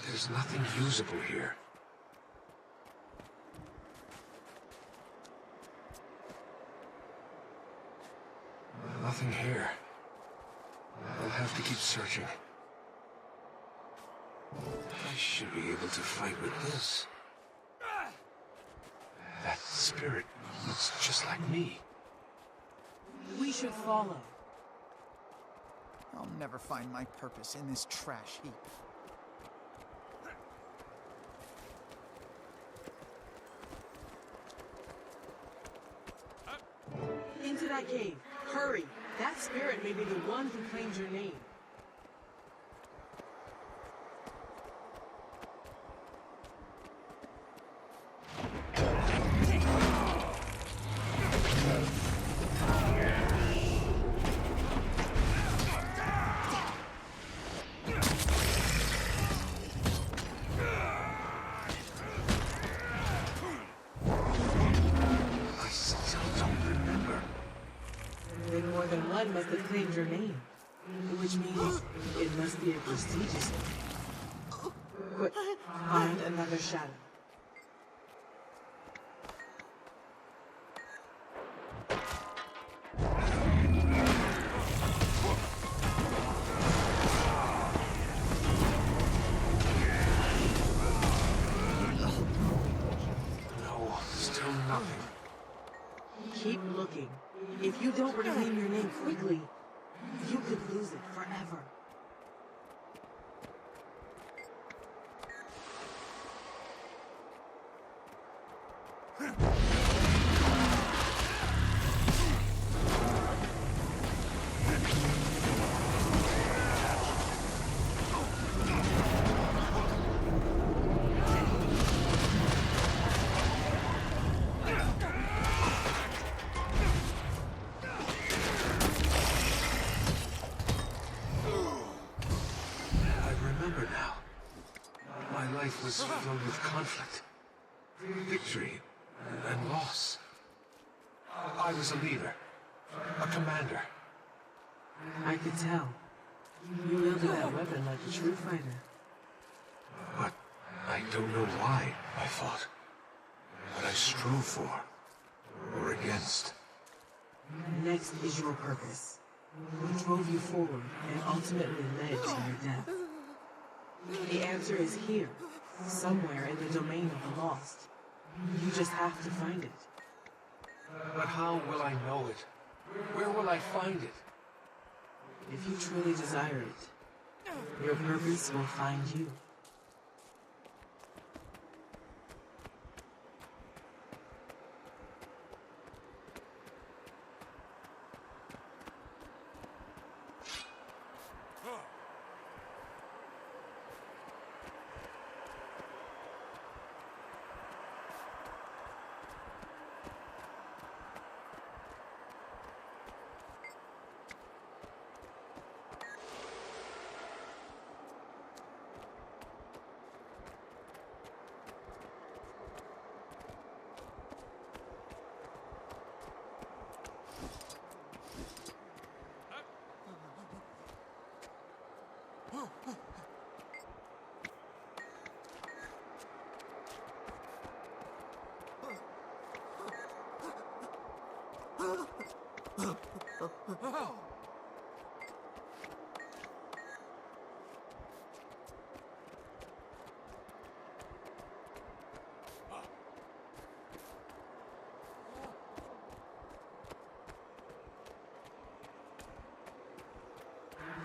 There's nothing usable here. Nothing here. I'll have to keep searching. I should be able to fight with this. That spirit looks just like me. We should follow. I'll never find my purpose in this trash heap. Into that cave. Hurry. That spirit may be the one who claimed your name. Then more than one must have claimed your name, which means it must be a prestigious name. Quick, find another shadow. No, still nothing. Keep looking. If you don't reclaim your name quickly, you could lose it forever. Life was filled with conflict, victory, and loss. I was a leader, a commander. I could tell. You wielded that weapon like a true fighter. But I don't know why I fought, what I strove for, or against. Next is your purpose. What drove you forward and ultimately led to your death? The answer is here, somewhere in the domain of the lost. You just have to find it. But how will I know it? Where will I find it? If you truly desire it, your purpose will find you.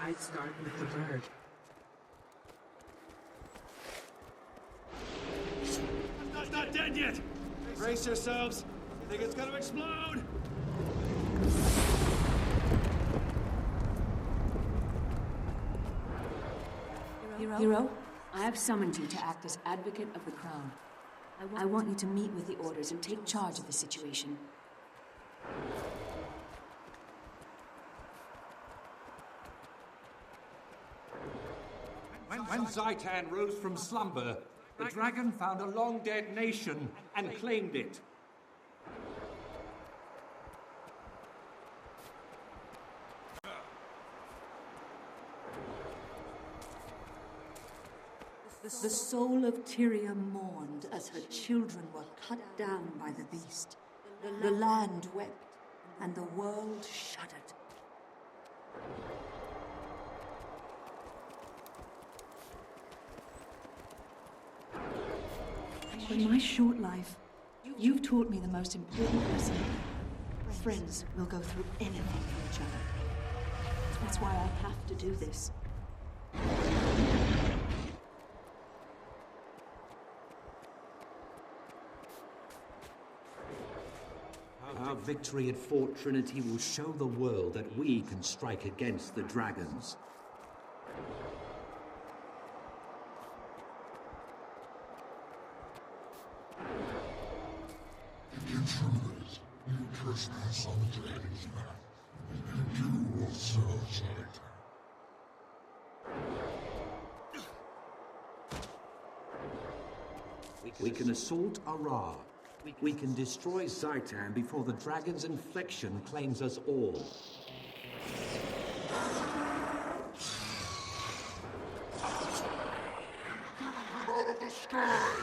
I'd start with the bird. It's not dead yet! Brace yourselves! You think it's gonna explode? Hero, I have summoned you to act as advocate of the Crown. I want you to meet with the Orders and take charge of the situation. When Zaitan rose from slumber, the dragon found a long-dead nation and claimed it. The soul of Tyria mourned as her children were cut down by the beast. The land wept, and the world shuddered. In my short life, you've taught me the most important lesson. Friends will go through anything for each other. That's why I have to do this. Our victory at Fort Trinity will show the world that we can strike against the dragons. Intruders, you trespass on the dragon's map, and you will serve Zaytan. We can assault Arar. We can destroy Zaytan before the dragon's infection claims us all. Out of the sky!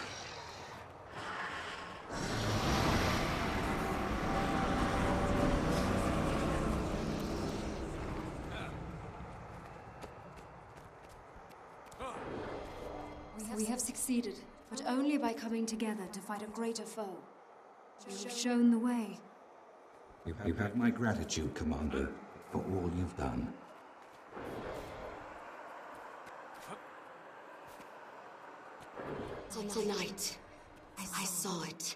We have succeeded, but only by coming together to fight a greater foe. You've shown the way. You have my gratitude, Commander, for all you've done. Tonight, I saw it.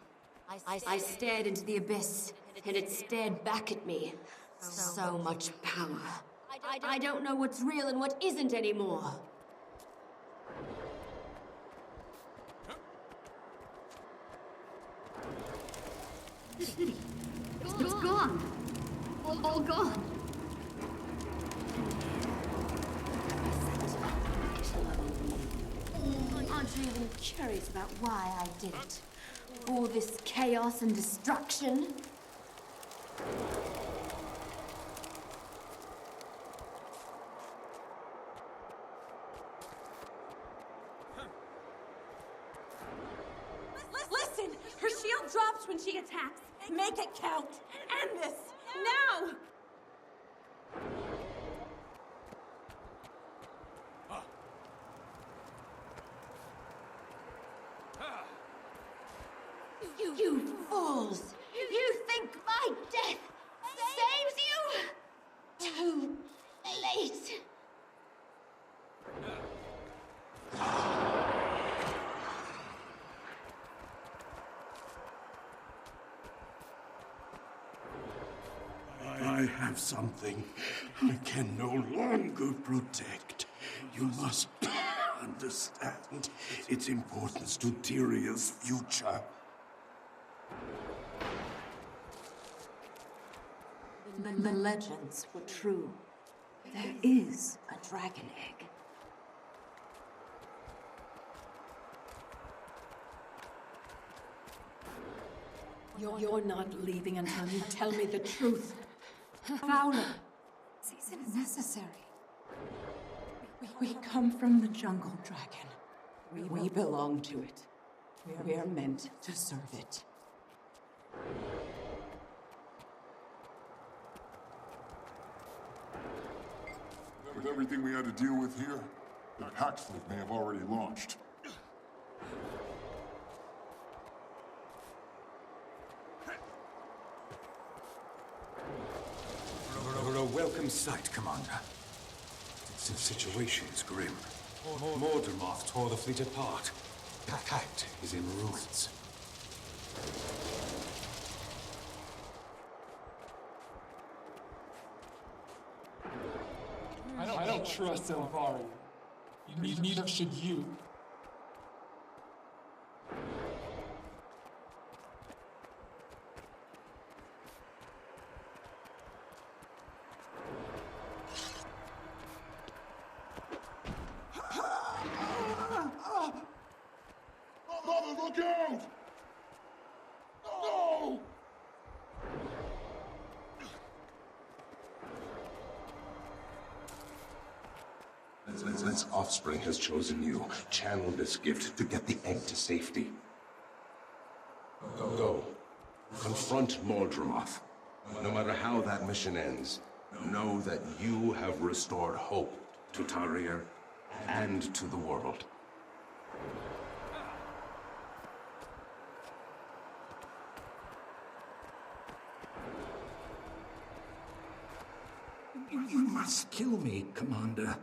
I stared into the abyss, and it stared back at me. So much power. I don't know what's real and what isn't anymore. The city. It's gone. All gone. Aren't you even curious about why I did it? All this chaos and destruction? Listen! Her shield drops when she attacks. Make it count. End this. Now! You fools! You think my death saves you? Too late. I have something I can no longer protect. You must understand its importance to Tyria's future. The legends were true. There is a dragon egg. You're not leaving until you tell me the truth. Fowler, is it necessary? We come from the jungle, dragon. We belong to it. We are meant to serve it. With everything we had to deal with here, the Pack fleet may have already launched. We're a welcome sight, Commander. The situation is grim. Mordramoth tore the fleet apart. Pact is in ruins. I don't trust Elvari. Neither should you. Mother, look out! No! This offspring has chosen you. Channel this gift to get the egg to safety. Go. Confront Mordramoth. No matter how that mission ends, Know that you have restored hope to Tarir and to the world. You must kill me, Commander,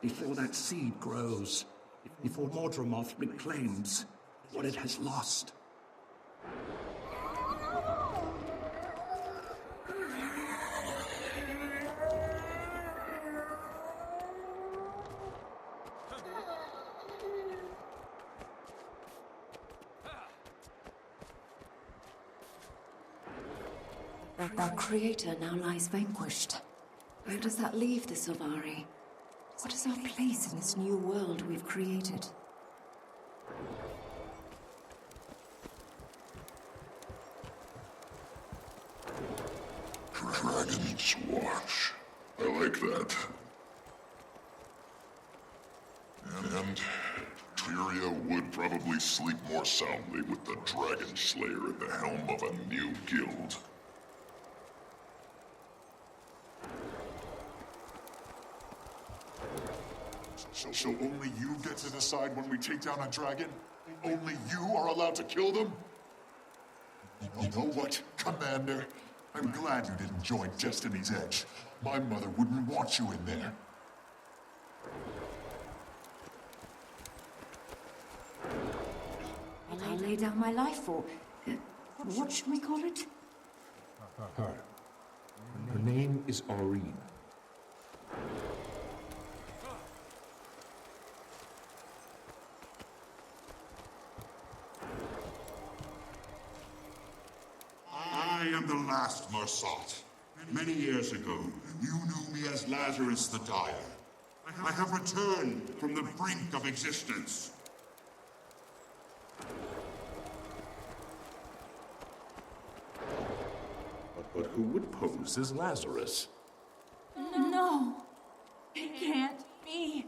before that seed grows, before Mordramoth reclaims what it has lost. Our creator now lies vanquished. Where does that leave the Sylvari? What is our place in this new world we've created? Dragon's Watch. I like that. And Tyria would probably sleep more soundly with the Dragon Slayer at the helm of a new guild. So only you get to decide when we take down a dragon? Only you are allowed to kill them? You know what, Commander? I'm glad you didn't join Destiny's Edge. My mother wouldn't want you in there. I lay down my life for... what should we call it? Her. Her name is Aurene. I am the last Mersat. Many years ago, you knew me as Lazarus the Dire. I have returned from the brink of existence. But who would pose as Lazarus? No! It can't be!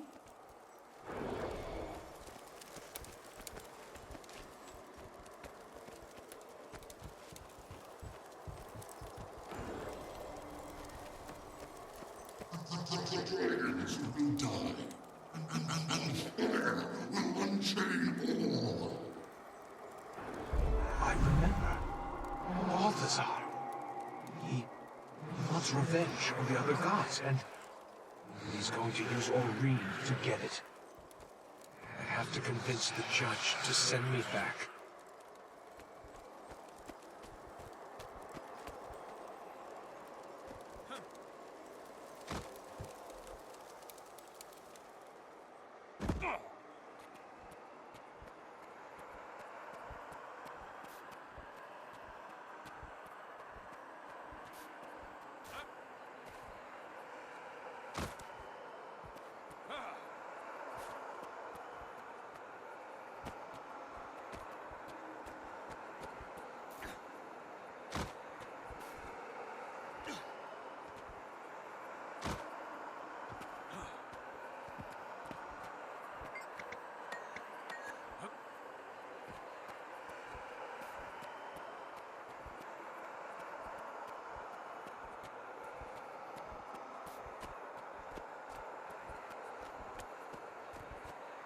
The dragons will die, and fire will unchain all. I remember. Balthazar. He wants revenge on the other gods, and he's going to use Aurene to get it. I have to convince the judge to send me back.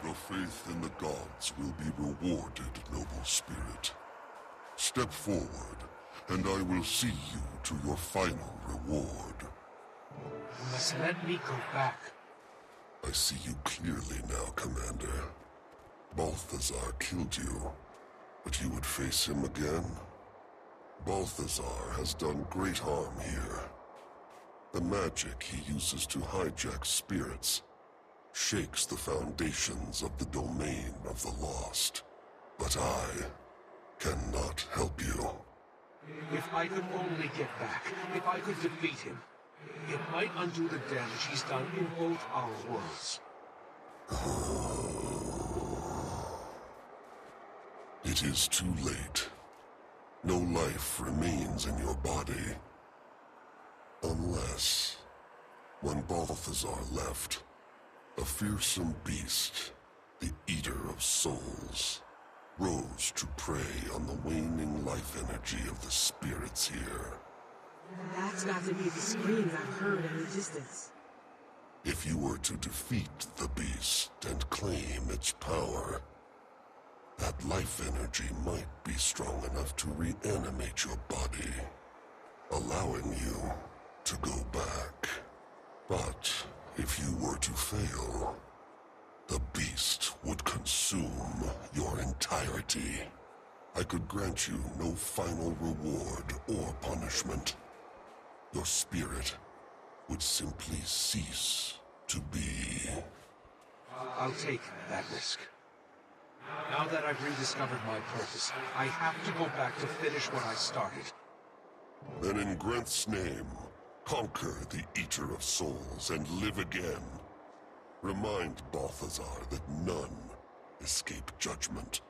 Your faith in the gods will be rewarded, noble spirit. Step forward, and I will see you to your final reward. You must let me go back. I see you clearly now, Commander. Balthazar killed you, but you would face him again? Balthazar has done great harm here. The magic he uses to hijack spirits shakes the foundations of the domain of the lost. But I cannot help you. If I could only get back, if I could defeat him, it might undo the damage he's done in both our worlds. It is too late. No life remains in your body. Unless, when Balthazar left, a fearsome beast, the Eater of Souls, rose to prey on the waning life energy of the spirits here. That's got to be the screams I've heard in the distance. If you were to defeat the beast and claim its power, that life energy might be strong enough to reanimate your body, allowing you to go back. But if you were to fail, the beast would consume your entirety. I could grant you no final reward or punishment. Your spirit would simply cease to be. I'll take that risk. Now that I've rediscovered my purpose, I have to go back to finish what I started. Then in Grenth's name, conquer the Eater of Souls and live again. Remind Balthazar that none escape judgment.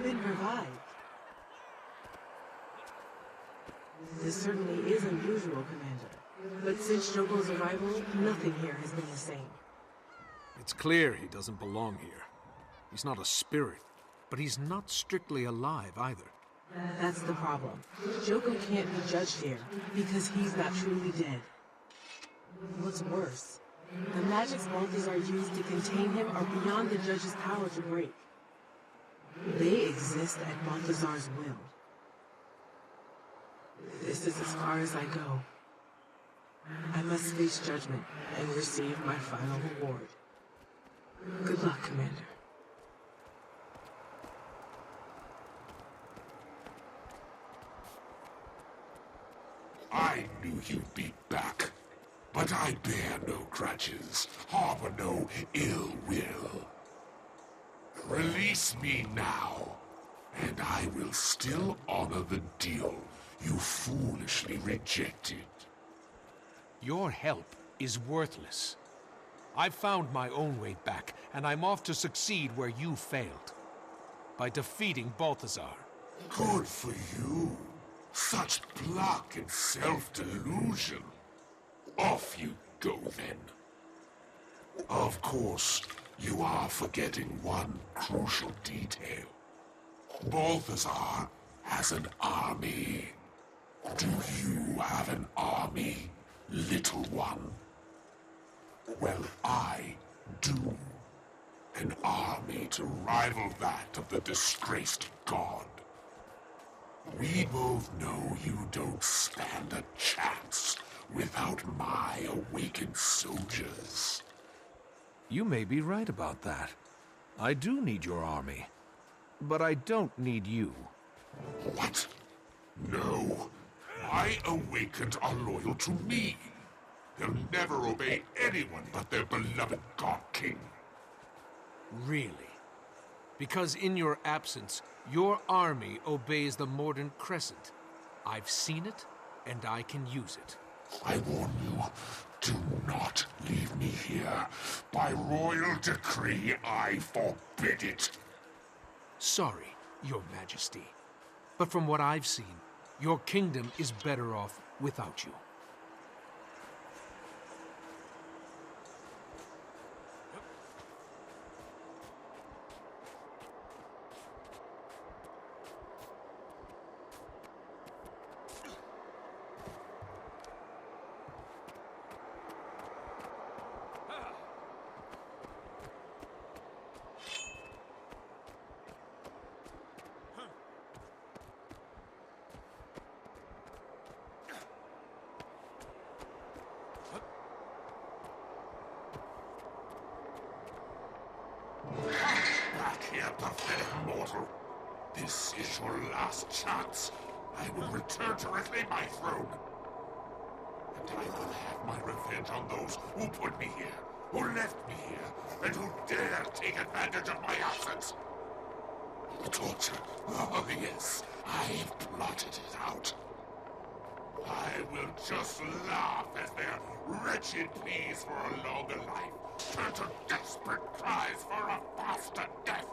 been revived. This certainly is unusual, Commander. But since Joko's arrival, nothing here has been the same. It's clear he doesn't belong here. He's not a spirit, but he's not strictly alive either. That's the problem. Joko can't be judged here, because he's not truly dead. What's worse, the magics Balthazar used to contain him are beyond the judge's power to break. They exist at Balthazar's will. This is as far as I go. I must face judgment and receive my final reward. Good luck, Commander. I knew you'd be back, but I bear no grudges, harbor no ill will. Release me now, and I will still honor the deal you foolishly rejected. Your help is worthless. I've found my own way back, and I'm off to succeed where you failed. By defeating Balthazar. Good for you. Such pluck and self-delusion. Off you go, then. Of course, you are forgetting one crucial detail. Balthazar has an army. Do you have an army, little one? Well, I do. An army to rival that of the disgraced god. We both know you don't stand a chance without my awakened soldiers. You may be right about that. I do need your army. But I don't need you. What? No. My awakened are loyal to me. They'll never obey anyone but their beloved God King. Really? Because in your absence, your army obeys the Mordant Crescent. I've seen it, and I can use it. I warn you, do not leave me here. By royal decree, I forbid it. Sorry, Your Majesty. But from what I've seen, your kingdom is better off without you. Back here, pathetic mortal. This is your last chance. I will return to reclaim my throne. And I will have my revenge on those who put me here, who left me here, and who dare take advantage of my absence. Torture. Oh, yes. I've plotted it out. I will just laugh as their wretched pleas for a longer life turn to desperate cries for a faster death.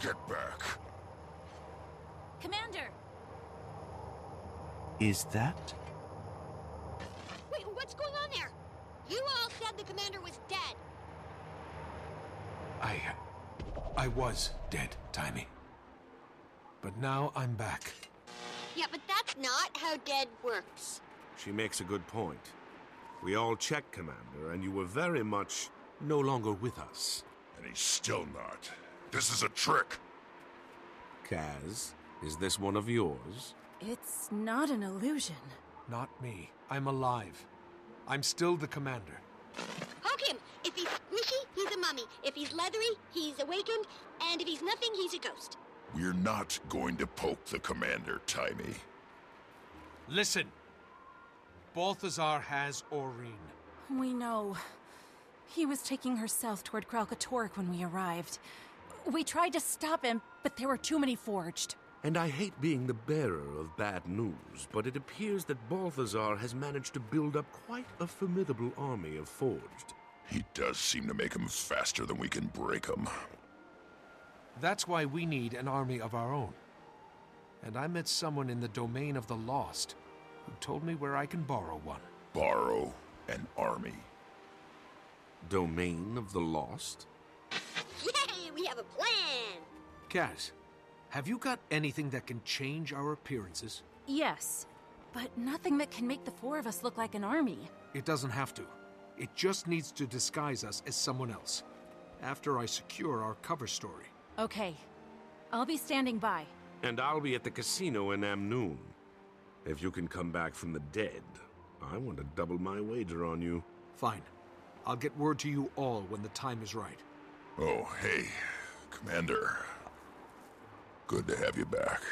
Get back. Commander! Is that? Wait, what's going on there? You all said the commander was dead. I was dead, Taimi. But now I'm back. Yeah, but that's not how dead works. She makes a good point. We all checked, Commander, and you were very much no longer with us. And he's still not. This is a trick. Kaz, is this one of yours? It's not an illusion. Not me. I'm alive. I'm still the commander. Poke him! If he's squishy, he's a mummy. If he's leathery, he's awakened. And if he's nothing, he's a ghost. We're not going to poke the commander, Taimi. Listen. Balthazar has Aurene. We know. He was taking her south toward Kralkatorrik when we arrived. We tried to stop him, but there were too many forged. And I hate being the bearer of bad news, but it appears that Balthazar has managed to build up quite a formidable army of forged. He does seem to make them faster than we can break them. That's why we need an army of our own. And I met someone in the domain of the Lost who told me where I can borrow one. Borrow an army? Domain of the Lost? Yay, we have a plan! Kaz, have you got anything that can change our appearances? Yes, but nothing that can make the four of us look like an army. It doesn't have to. It just needs to disguise us as someone else. After I secure our cover story. Okay. I'll be standing by. And I'll be at the casino in Amnoon. If you can come back from the dead, I want to double my wager on you. Fine. I'll get word to you all when the time is right. Oh, hey, Commander. Good to have you back.